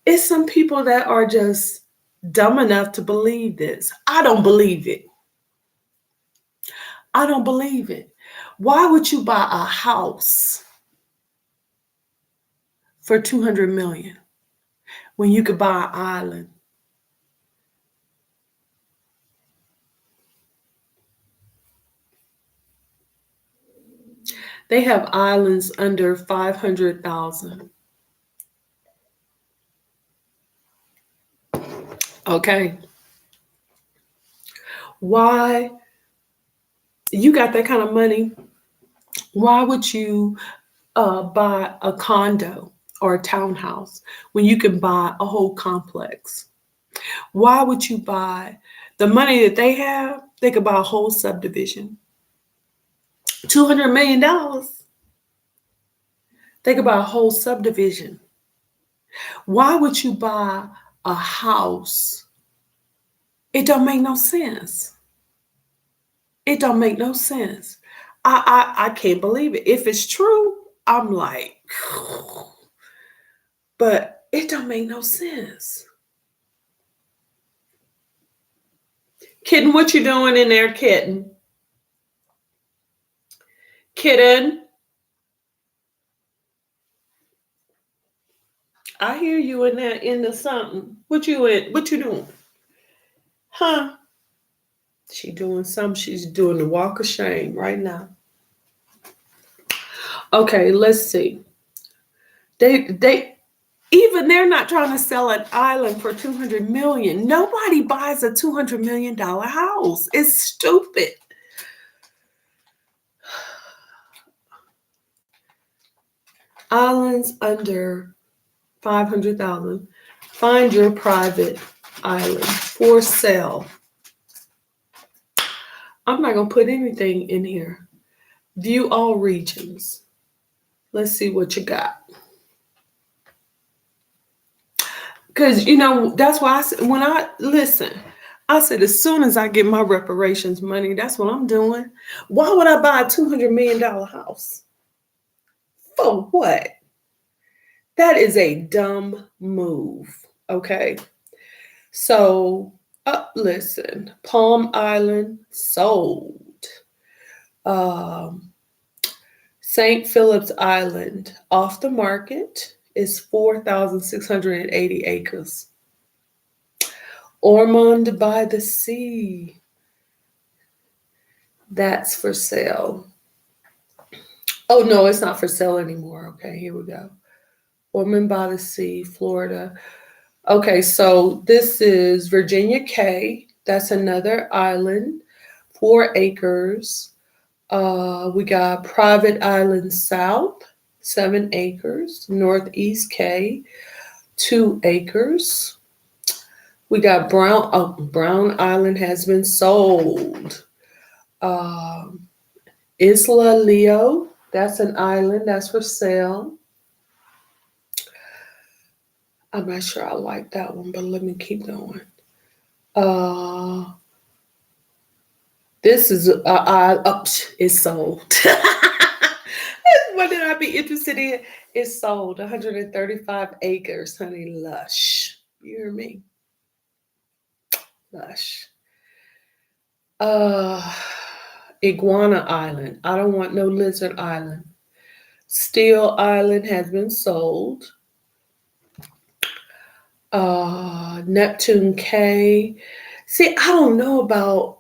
A: It's some people that are just dumb enough to believe this. I don't believe it. I don't believe it. Why would you buy a house for $200 million when you could buy an island? They have islands under 500,000. Okay. Why? You got that kind of money. Why would you buy a condo or a townhouse when you can buy a whole complex? Why would you buy the money that they have? They could buy a whole subdivision. $200 million. They could buy a whole subdivision. Why would you buy a house? It don't make no sense. It don't make no sense. I can't believe it. If it's true, I'm like, but it don't make no sense. Kitten, what you doing in there, kitten? Kitten? I hear you in there into something. What you doing? Huh? She doing something. She's doing the walk of shame right now. Okay, let's see. They even they're not trying to sell an island for $200 million. Nobody buys a $200 million house. It's stupid. Islands under 500,000. Find your private island for sale. I'm not gonna put anything in here. View all regions. Let's see what you got. Because, that's why I said, I said, as soon as I get my reparations money, that's what I'm doing. Why would I buy a $200 million house? For what? That is a dumb move. Okay. So, listen, Palm Island sold. St. Philip's Island off the market is 4,680 acres. Ormond by the Sea, that's for sale. Oh, no, it's not for sale anymore. Okay, here we go. Ormond by the Sea, Florida. Okay, so this is Virginia Cay. That's another island, 4 acres. We got Private Island South, 7 acres. Northeast Caye, 2 acres. We got Brown Island has been sold. Isla Leo, that's an island that's for sale. I'm not sure I like that one, but let me keep going. This is it's sold. What did I be interested in? It's sold. 135 acres, honey. Lush. You hear me? Lush. Iguana Island. I don't want no lizard island. Steel Island has been sold. Neptune Caye. See, I don't know about.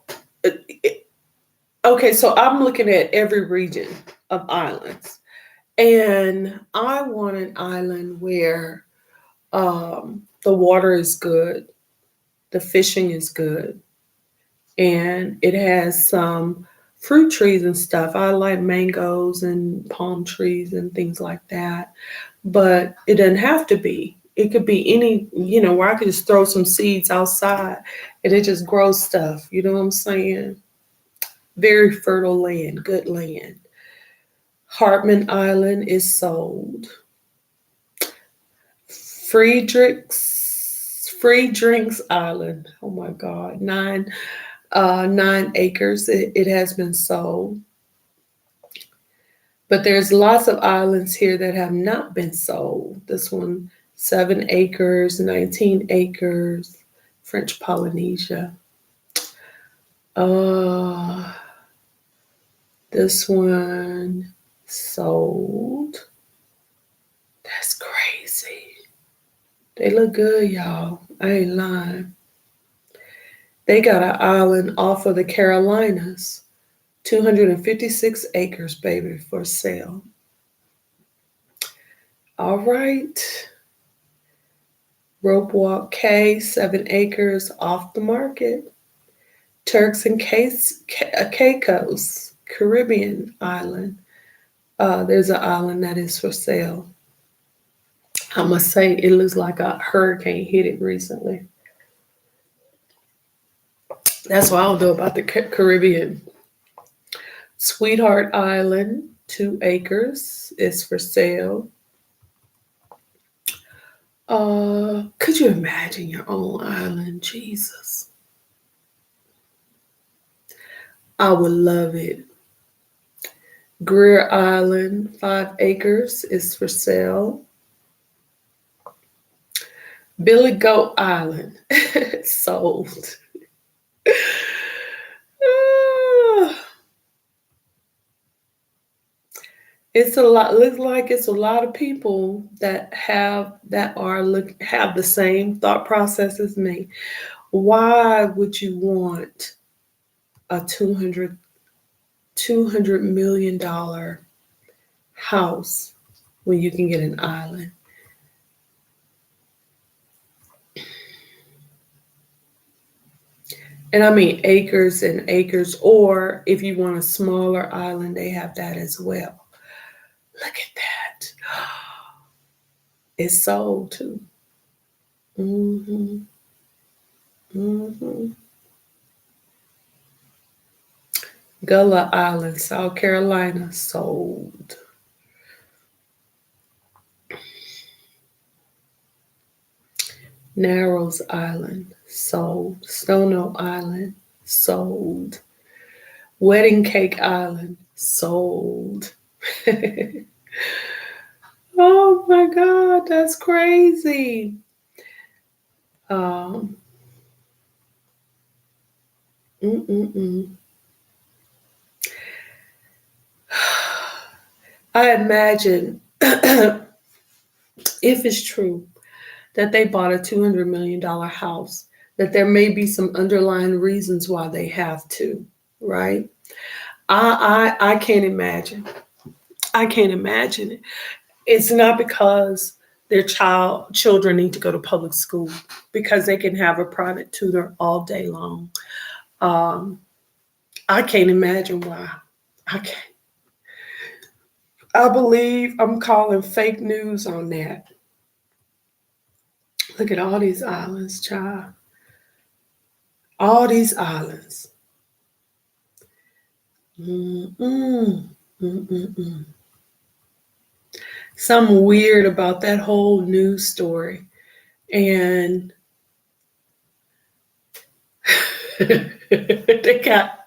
A: Okay, so I'm looking at every region of islands, and I want an island where the water is good, the fishing is good, and it has some fruit trees and stuff. I like mangoes and palm trees and things like that, but it doesn't have to be. It could be any, where I could just throw some seeds outside and it just grows stuff. You know what I'm saying? Very fertile land, good land. Hartman Island is sold. Friedrichs Island. Oh my God, 9 acres. It has been sold. But there's lots of islands here that have not been sold. This one, 7 acres, 19 acres, French Polynesia. This one sold. That's crazy. They look good, y'all. I ain't lying. They got an island off of the Carolinas. 256 acres, baby, for sale. All right. Rope Walk Caye, 7 acres, off the market. Turks and Caicos, Caribbean island. There's an island that is for sale. I must say, it looks like a hurricane hit it recently. That's what I don't know about the Caribbean. Sweetheart Island, 2 acres, is for sale. Could you imagine your own island? Jesus. I would love it. Greer Island, 5 acres, is for sale. Billy Goat Island, sold. It's a lot. Looks like it's a lot of people that have the same thought process as me. Why would you want a $200 million house when you can get an island? And I mean acres and acres, or if you want a smaller island, they have that as well. Look at that. It's sold too. Gullah Island, South Carolina, sold. Narrows Island, sold. Stono Island, sold. Wedding Cake Island, sold. Oh my God, that's crazy. I imagine if it's true that they bought a $200 million house, that there may be some underlying reasons why they have to, right? I can't imagine. I can't imagine it. It's not because their children need to go to public school, because they can have a private tutor all day long. I can't imagine why. I can't. I believe I'm calling fake news on that. Look at all these islands, child. All these islands. Mm-mm. Mm-mm-mm. Something weird about that whole news story. And they got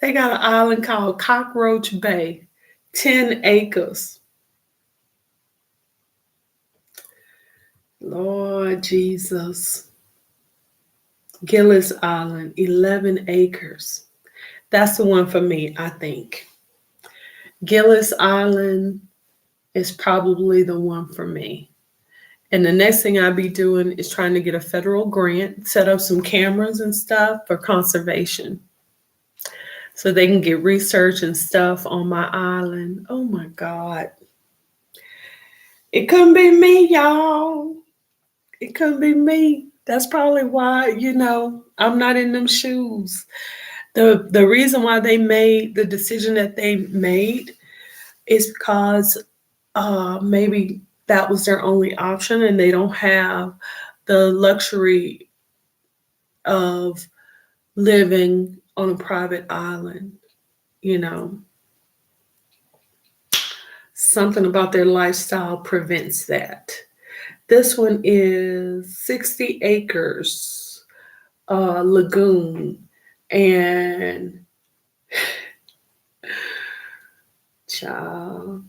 A: an island called Cockroach Bay, 10 acres. Lord Jesus. Gillis Island, 11 acres. That's the one for me, I think. Gillis Island is probably the one for me. And the next thing I'll be doing is trying to get a federal grant, set up some cameras and stuff for conservation so they can get research and stuff on my island. Oh my God. It couldn't be me, y'all. It couldn't be me. That's probably why, I'm not in them shoes. The reason why they made the decision that they made is because maybe that was their only option and they don't have the luxury of living on a private island. Something about their lifestyle prevents that. This one is 60 acres, lagoon, and child,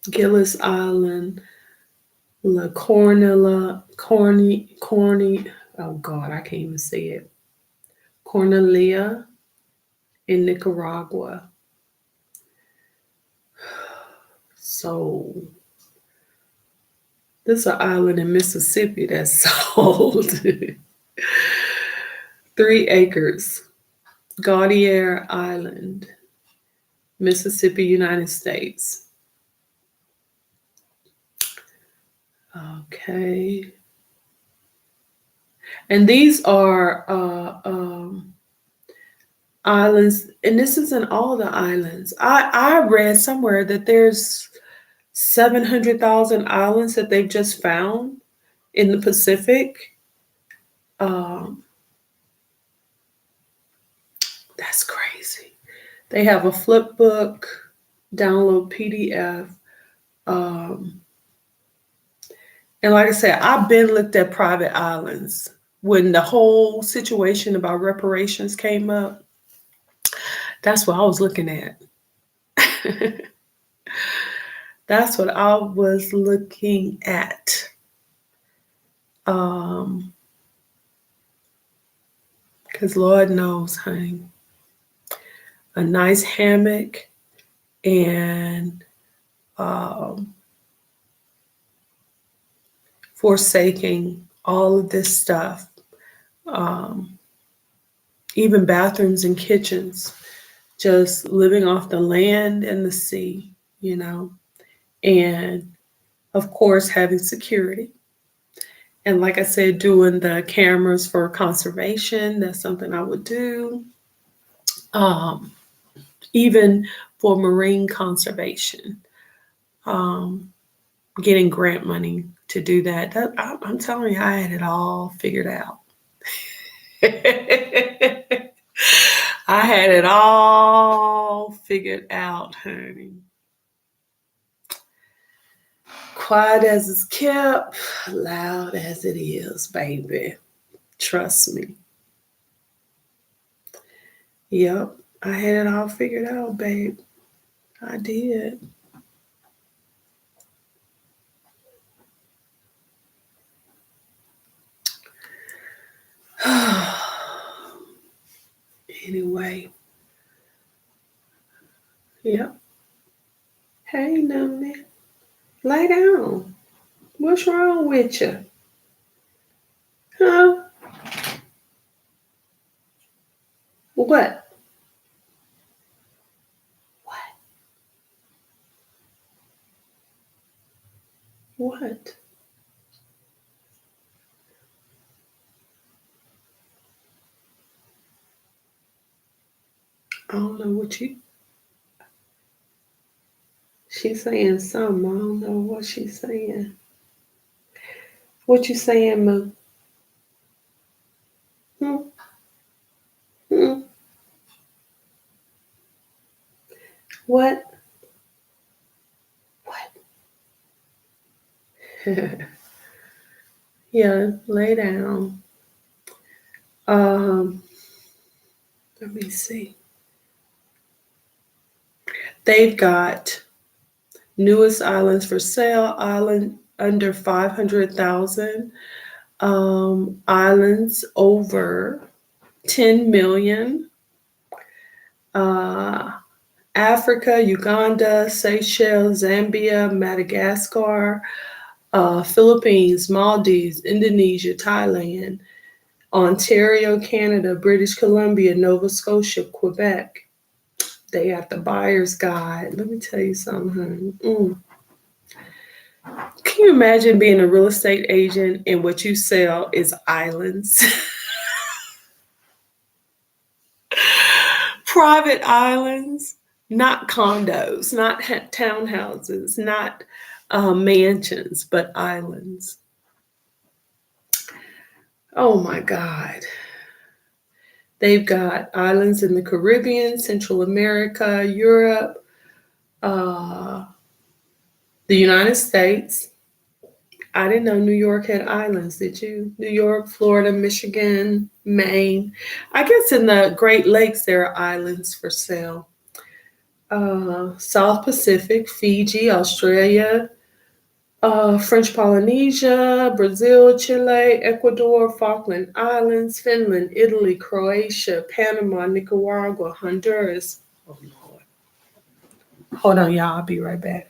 A: Gillis Island, La Cornella, Corny, oh God, I can't even say it. Cornelia in Nicaragua. So, this is an island in Mississippi that's sold. 3 acres, Gaudier Island, Mississippi, United States. Okay. And these are islands, and this isn't all the islands. I read somewhere that there's 700,000 islands that they've just found in the Pacific. That's crazy. They have a flip book, download PDF. And like I said, I've been looked at private islands. When the whole situation about reparations came up, that's what I was looking at. That's what I was looking at. Because Lord knows, honey, a nice hammock and forsaking all of this stuff, even bathrooms and kitchens, just living off the land and the sea, and of course having security. And like I said, doing the cameras for conservation, that's something I would do. Even for marine conservation, getting grant money to do that. I'm telling you, I had it all figured out. I had it all figured out, honey. Quiet as it's kept, loud as it is, baby. Trust me. Yep, I had it all figured out, babe. I did. Anyway. Yep. Hey, Noni. Lay down. What's wrong with you? Huh? What? What? I don't know what she's saying something. I don't know what she's saying. What you saying, Moo? Hmm? Hmm? What? What? Yeah, lay down. Um, Let me see. They've got newest islands for sale, island under 500,000, islands over 10 million, uh, Africa, Uganda, Seychelles, Zambia, Madagascar, Philippines, Maldives, Indonesia, Thailand, Ontario, Canada, British Columbia, Nova Scotia, Quebec. They got the buyer's guide. Let me tell you something, honey. Can you imagine being a real estate agent and what you sell is islands? Private islands, not condos, not townhouses, not mansions, but islands. Oh my God. They've got islands in the Caribbean, Central America, Europe, uh, the United States. I didn't know New York had islands, did you? New York, Florida, Michigan, Maine. I guess in the Great Lakes there are islands for sale. South Pacific, Fiji, Australia, French Polynesia, Brazil, Chile, Ecuador, Falkland Islands, Finland, Italy, Croatia, Panama, Nicaragua, Honduras. Oh, Lord. Hold on, y'all. I'll be right back.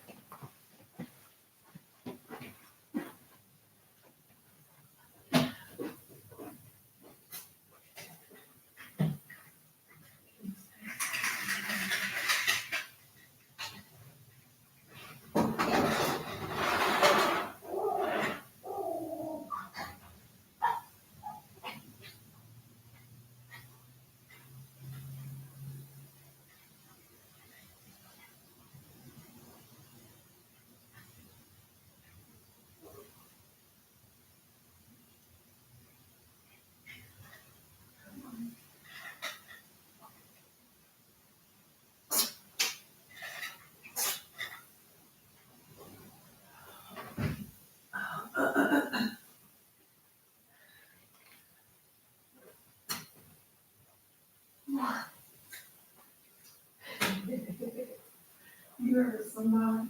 A: You heard somebody?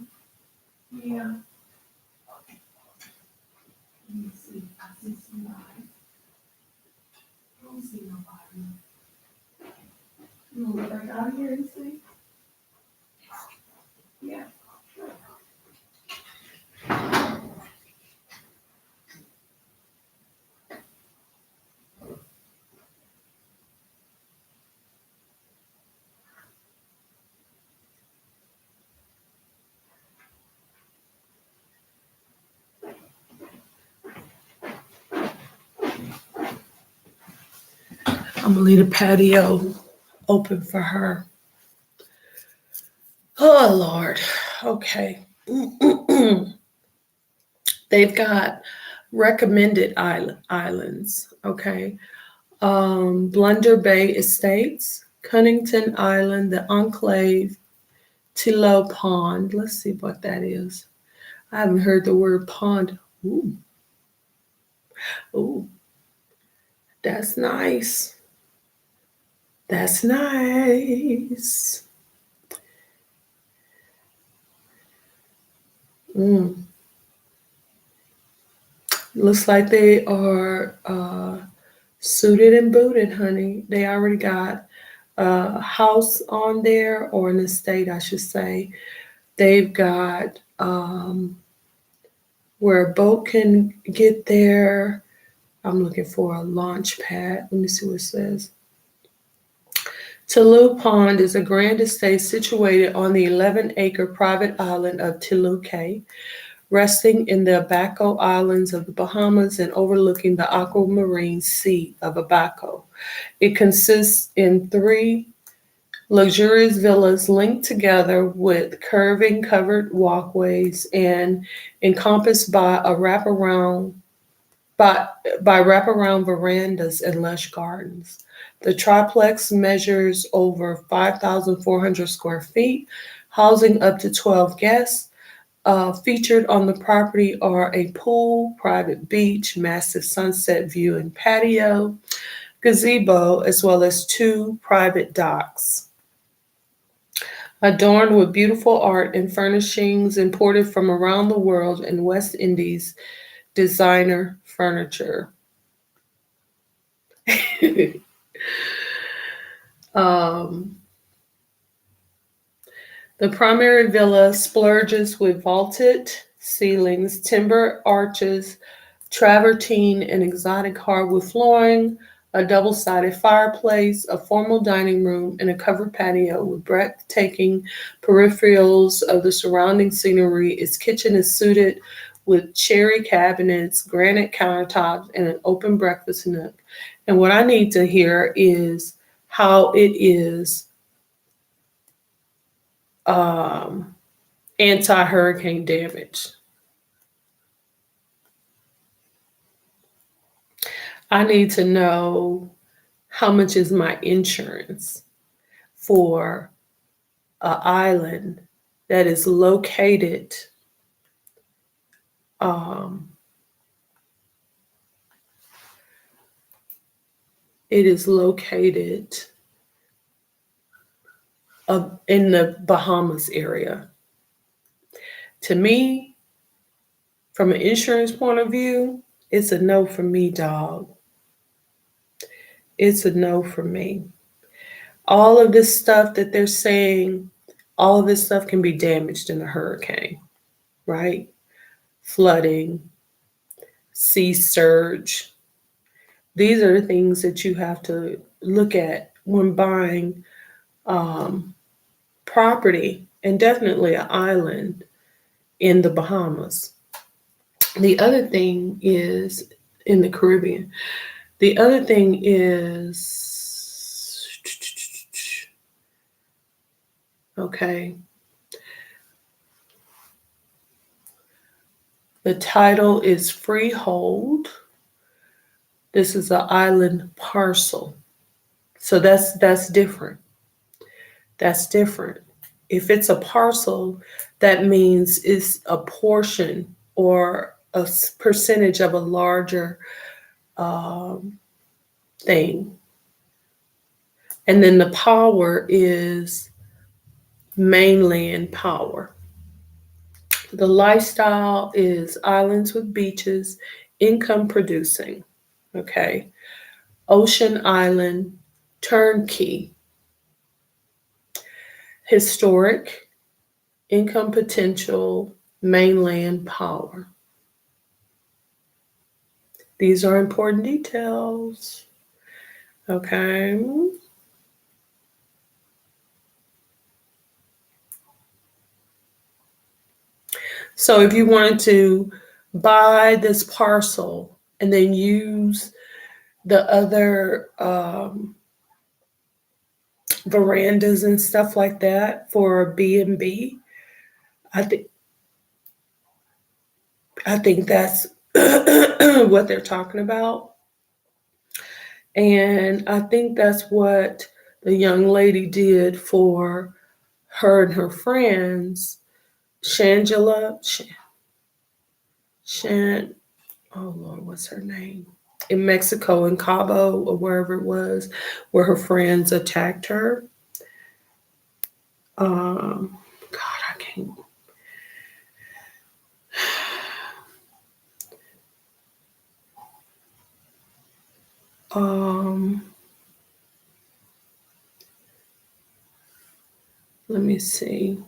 A: Yeah. Let me see. I see somebody. I don't see nobody. You want to go back out here and see? Yeah. I'm going to leave the patio open for her. Oh, Lord. Okay. They've got recommended islands. Okay. Blunder Bay Estates, Cunnington Island, the Enclave, Tilo Pond. Let's see what that is. I haven't heard the word pond. Ooh. Ooh. That's nice. That's nice. Mm. Looks like they are suited and booted, honey. They already got a house on there, or an estate, I should say. They've got where a boat can get there. I'm looking for a launch pad. Let me see what it says. Tilo Pond is a grand estate situated on the 11-acre private island of Tilo Cay, resting in the Abaco Islands of the Bahamas and overlooking the aquamarine sea of Abaco. It consists in 3 Luxurious villas linked together with curving covered walkways and encompassed by a wraparound by wraparound verandas and lush gardens. The triplex measures over 5,400 square feet, housing up to 12 guests. Featured on the property are a pool, private beach, massive sunset view and patio, gazebo, as well as 2 private docks. Adorned with beautiful art and furnishings imported from around the world and West Indies designer furniture. um, the primary villa splurges with vaulted ceilings, timber arches, travertine and exotic hardwood flooring, a double-sided fireplace, a formal dining room, and a covered patio with breathtaking peripherals of the surrounding scenery. Its kitchen is suited with cherry cabinets, granite countertops, and an open breakfast nook. And what I need to hear is how it is anti-hurricane damage. I need to know how much is my insurance for an island that is located um, it is located in the Bahamas area. To me, from an insurance point of view, it's a no for me, dog. It's a no for me. All of this stuff that they're saying, all of this stuff can be damaged in a hurricane, right? Flooding, sea surge. These are the things that you have to look at when buying property, and definitely an island in the Bahamas. The other thing is in the Caribbean. The other thing is, okay, the title is freehold. This is an island parcel. So that's different. That's different. If it's a parcel, that means it's a portion or a percentage of a larger thing. And then the power is mainland power. The lifestyle is islands with beaches, income producing. Okay. Ocean island, turnkey, historic, income potential, mainland power. These are important details. Okay. So if you wanted to buy this parcel and then use the other verandas and stuff like that for a B&B, I think that's what they're talking about. And I think that's what the young lady did for her and her friends, Shangela, oh Lord, what's her name? In Mexico, in Cabo or wherever it was, where her friends attacked her. God, I can't. Let me see.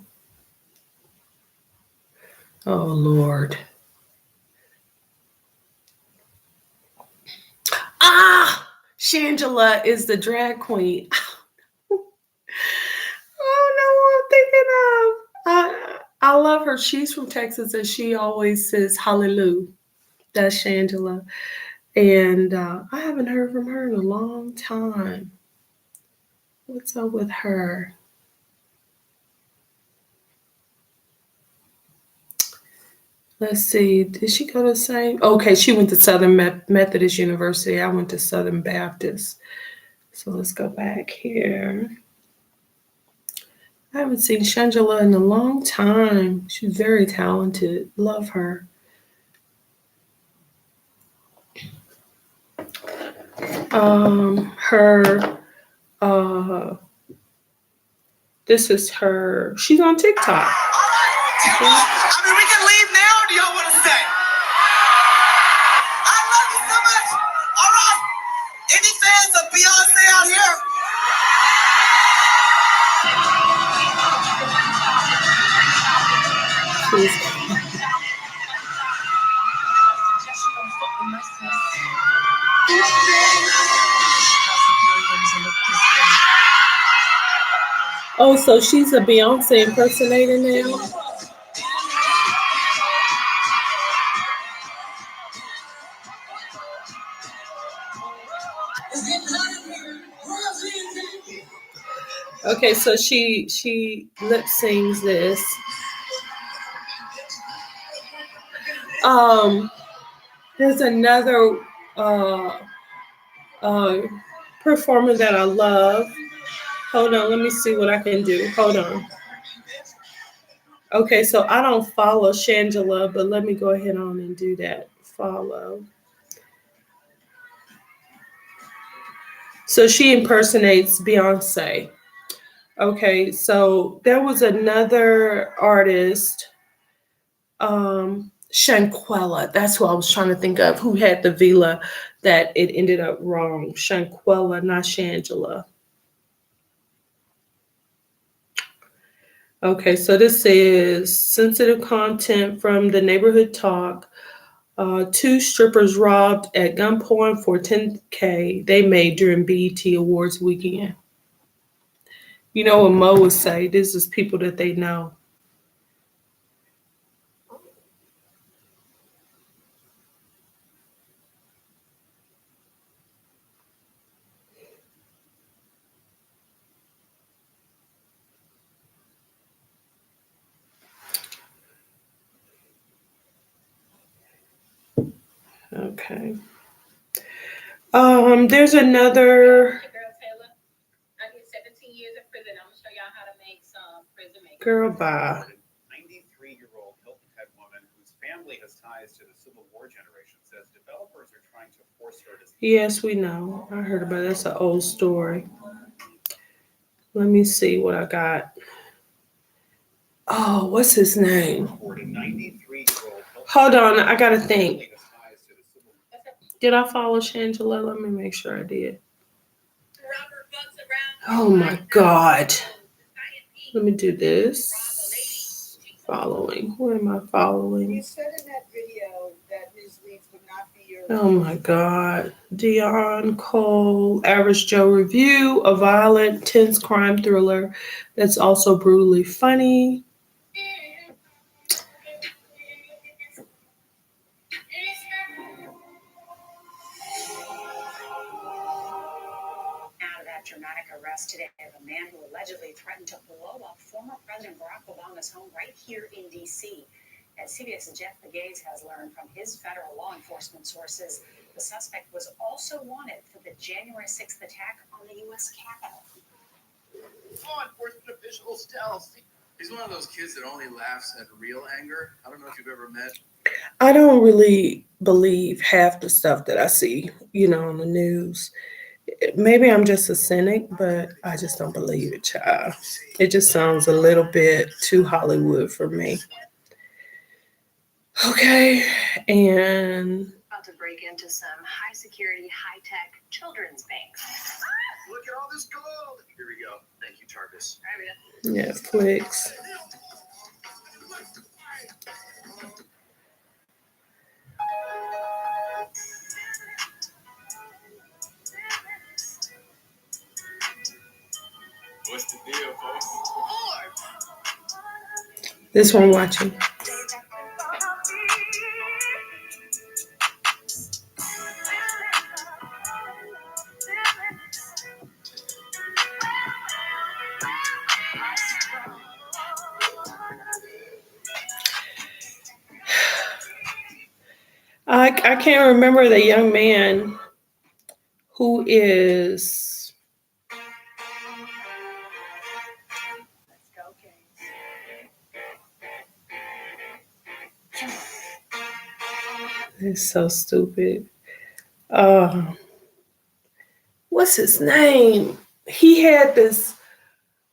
A: Oh Lord. Shangela is the drag queen. Oh no, I'm thinking of. I love her. She's from Texas, and she always says hallelujah. That's Shangela, and I haven't heard from her in a long time. What's up with her? Let's see. Did she go to the same? Okay, she went to Southern Methodist University. I went to Southern Baptist. So let's go back here. I haven't seen Shangela in a long time. She's very talented. Love her. Her this is her. She's on TikTok.
D: I mean, we can leave now, or do y'all want to stay? I love you so much. All right. Any fans of Beyonce out here?
A: Oh, so she's a Beyonce impersonator now? Okay, so she lip sings this. There's another performer that I love. Hold on, let me see what I can do. Hold on. Okay, so I don't follow Shangela, but let me go ahead on and do that. Follow. So she impersonates Beyonce. Okay, so there was another artist, Shanquella. That's what I was trying to think of, who had the villa that it ended up wrong. Shanquella, not Shangela. Okay, so this is sensitive content from the neighborhood talk. 2 strippers robbed at gunpoint for $10K they made during BET Awards weekend. You know what Mo would say? This is people that they know. Okay. There's another. Girl, bye.
E: 93-year-old Hilton Head woman whose family has ties to the Civil War generation says developers are trying to force her to.
A: Yes, we know. I heard about it. That's an old story. Let me see what I got. Oh, what's his name? Hold on, I gotta think. Did I follow Shangela? Let me make sure I did. Oh my God. Let me do this. Following. Where am I following?
F: You said in that video that his leads would not be your.
A: Oh my God. Dion Cole, Average Joe Review, a violent, tense crime thriller that's also brutally funny.
G: Out of that dramatic arrest today of a man who allegedly threatened to blow up former President Barack Obama's home right here in D.C. As CBS's Jeff Pegues has learned from his federal law enforcement sources, the suspect was also wanted for the January 6th attack on the U.S. Capitol.
E: Law enforcement officials tell. He's one of those kids that only laughs at real anger. I don't know if you've ever met.
A: I don't really believe half the stuff that I see, on the news. Maybe I'm just a cynic, but I just don't believe it, child. It just sounds a little bit too Hollywood for me. Okay, and
G: About to break into some high-security, high-tech children's banks.
E: Look at all this gold. Here we go. Thank you, Tarkus.
A: Netflix.
E: What's the deal, folks?
A: This one watching. I can't remember the young man who is.
G: Let's go, Kings.
A: It's so stupid. What's his name? He had this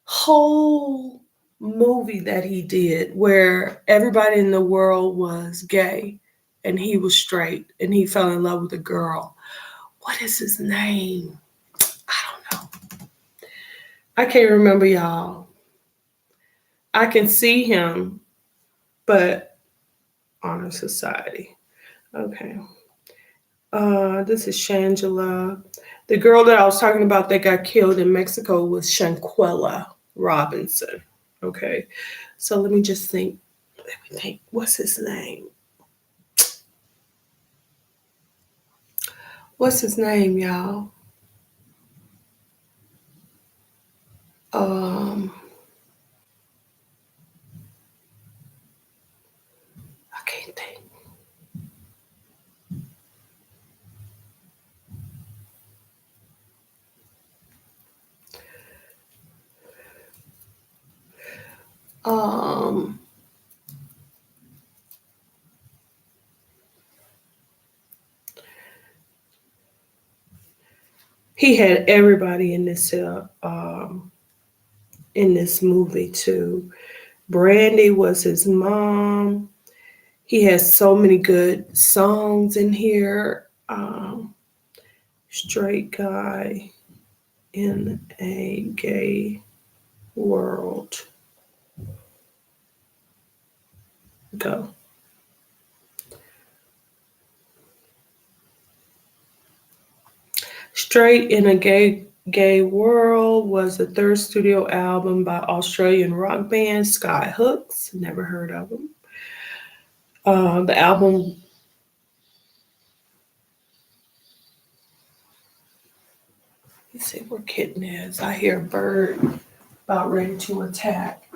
A: whole movie that he did where everybody in the world was gay and he was straight and he fell in love with a girl. What is his name? I don't know. I can't remember, y'all. I can see him, but Honor Society. Okay. This is Shangela. The girl that I was talking about that got killed in Mexico was Shanquella Robinson. Okay. So let me just think. Let me think. What's his name? What's his name, y'all? Um, I can't think. Um, he had everybody in this movie too. Brandy was his mom. He has so many good songs in here. Straight guy in a gay world. Go. Straight in a Gay World was the third studio album by Australian rock band Sky Hooks. Never heard of them. The album. Let's see where Kitten is. I hear a bird about ready to attack.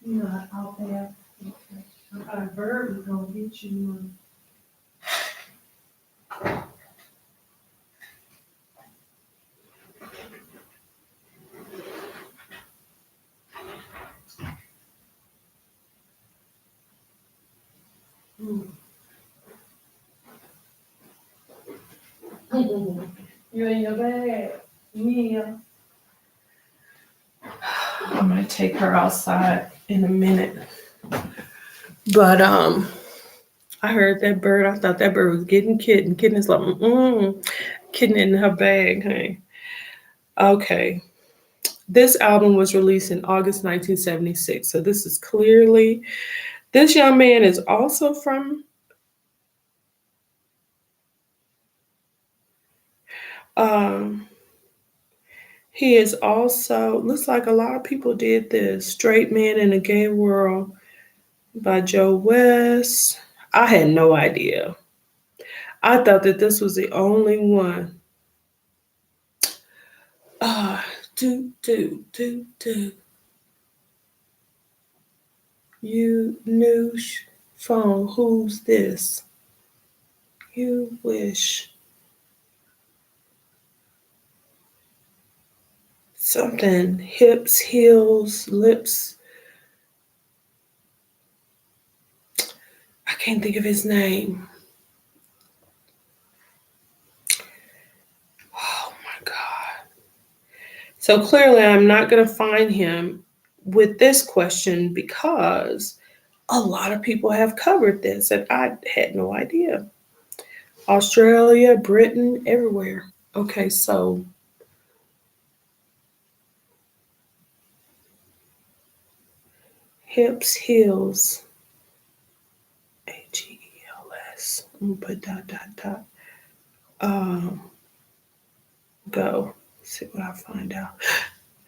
A: You're not out there. Okay. I thought a bird was gonna get you. You in your bag, Mia. I might take her outside in a minute. But I heard that bird. I thought that bird was getting Kitten. Kitten is like, Kitten in her bag, hey. Okay. This album was released in August 1976. So this is clearly, this young man is also from, um, he is also, looks like a lot of people did this. Straight Man in a Gay World by Joe West. I had no idea. I thought that this was the only one. Do. You new phone, who's this? You wish. Something, hips, heels, lips. I can't think of his name. Oh my God. So clearly, I'm not going to find him with this question because a lot of people have covered this and I had no idea. Australia, Britain, everywhere. Okay, so hips, heels, Agels. I'm gonna put dot. Go. See what I find out.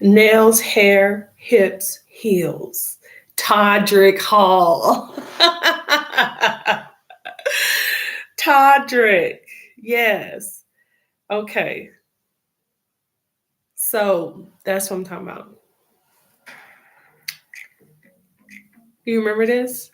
A: Nails, hair, hips, heels. Todrick Hall. Todrick. Yes. Okay. So that's what I'm talking about. Do you remember this?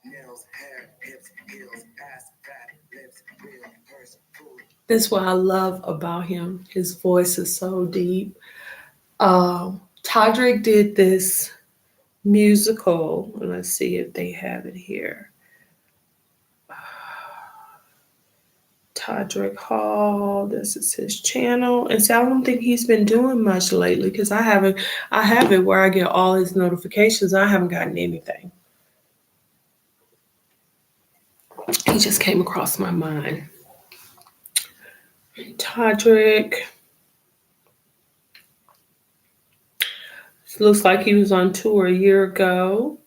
D: Nails, hair, hips, heels, ass, fat, lips, real, purse, food.
A: That's what I love about him. His voice is so deep. Todrick did this musical. Let's see if they have it here. Todrick Hall. This is his channel. And so I don't think he's been doing much lately because I have it where I get all his notifications. I haven't gotten anything. He just came across my mind. Todrick. Looks like he was on tour a year ago.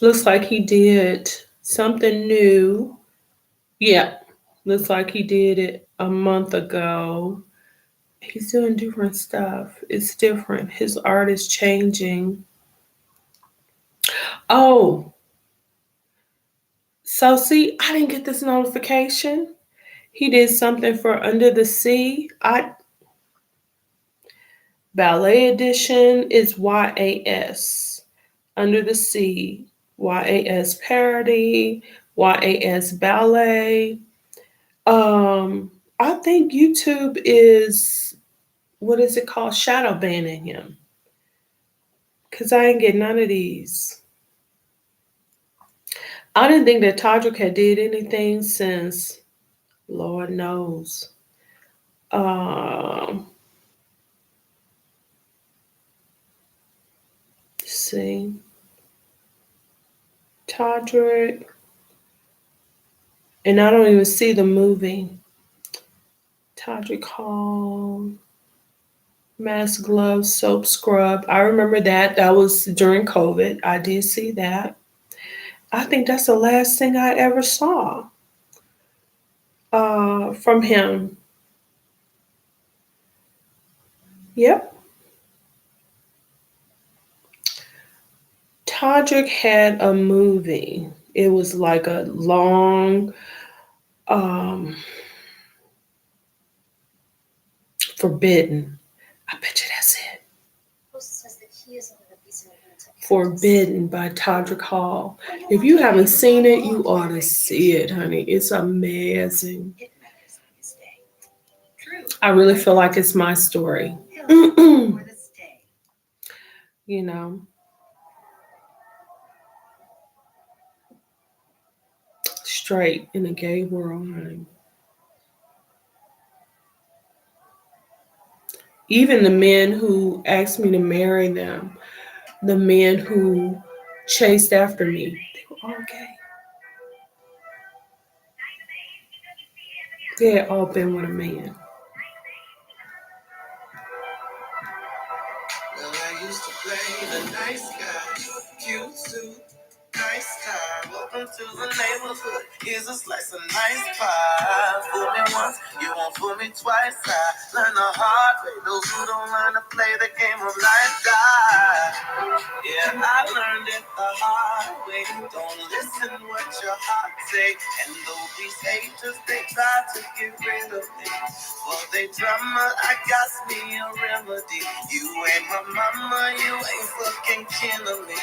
A: Looks like he did something new. Yeah, looks like he did it a month ago. He's doing different stuff. It's different. His art is changing. Oh, so see, I didn't get this notification. He did something for Under the Sea. Ballet edition is YAS. Under the Sea. YAS parody. YAS ballet. I think YouTube is, what is it called? Shadow banning him. Because I didn't get none of these. I didn't think that Todrick had did anything since, Lord knows. See. Todrick. And I don't even see the movie. Todrick Hall. Mask, gloves, soap, scrub. I remember that. That was during COVID. I did see that. I think that's the last thing I ever saw from him. Yep. Todrick had a movie. It was like a long, Forbidden. I bet you that's it. Forbidden by Todrick Hall. If you haven't seen it, you ought to see it, honey. It's amazing. I really feel like it's my story. You know. Straight in the gay world, honey. Even the men who asked me to marry them, the men who chased after me, they were all gay. They had all been with a man.
D: Well, I used to play the nice guy, cute suit, nice tie. Welcome to the neighborhood. Here's a slice of nice pie. Fool me once, you won't fool me twice. I learn the hard way. Those who don't learn to play the game of life die. Yeah, I learned it the hard way. Don't listen what your heart say. And though these haters, they try to get rid of me. For they drama, I got me a remedy. You ain't my mama, you ain't fucking killing me.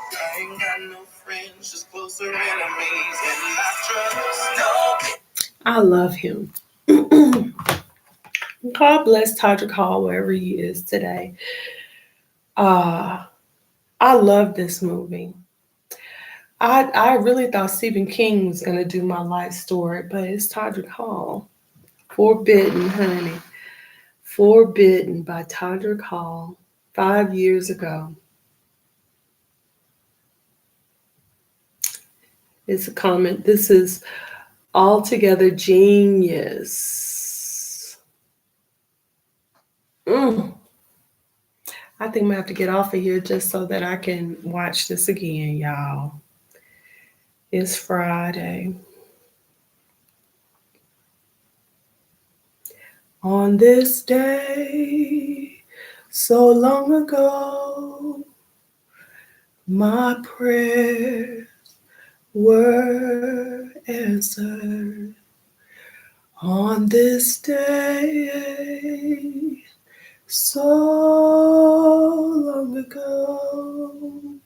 D: I ain't got no friends, just closer enemies. And I trust no.
A: I love him. God bless Todrick Hall wherever he is today. I love this movie. I really thought Stephen King was going to do my life story, but it's Todrick Hall. Forbidden, honey. Forbidden by Todrick Hall 5 years ago. It's a comment. This is altogether genius. I think I'm going to have to get off of here just so that I can watch this again, y'all. It's Friday. On this day, so long ago, my prayers were answered. On this day, so long ago,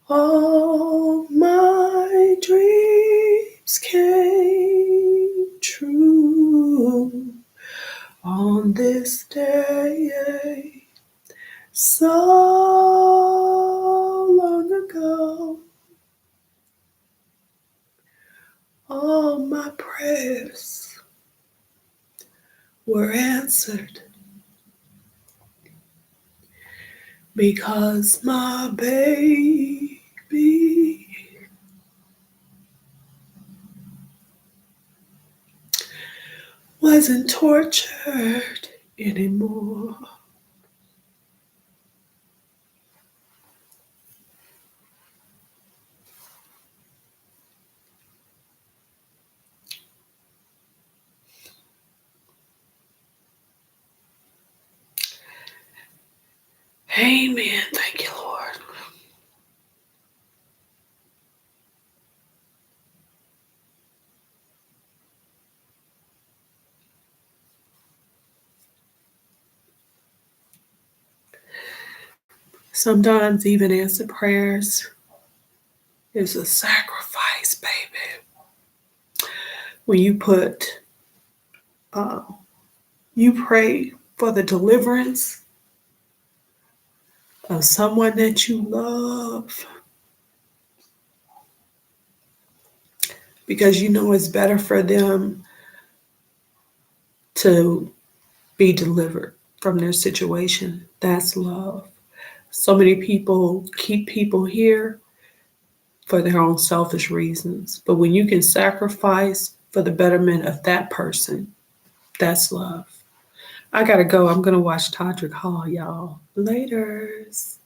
A: all my dreams came true. On this day, so long ago, all my prayers were answered because my baby wasn't tortured anymore. Amen. Thank you, Lord. Sometimes even answer prayers is a sacrifice, baby. When you you pray for the deliverance of someone that you love, because you know it's better for them to be delivered from their situation. That's love. So many people keep people here for their own selfish reasons. But when you can sacrifice for the betterment of that person, that's love. I gotta go. I'm gonna watch Todrick Hall, y'all. Laters.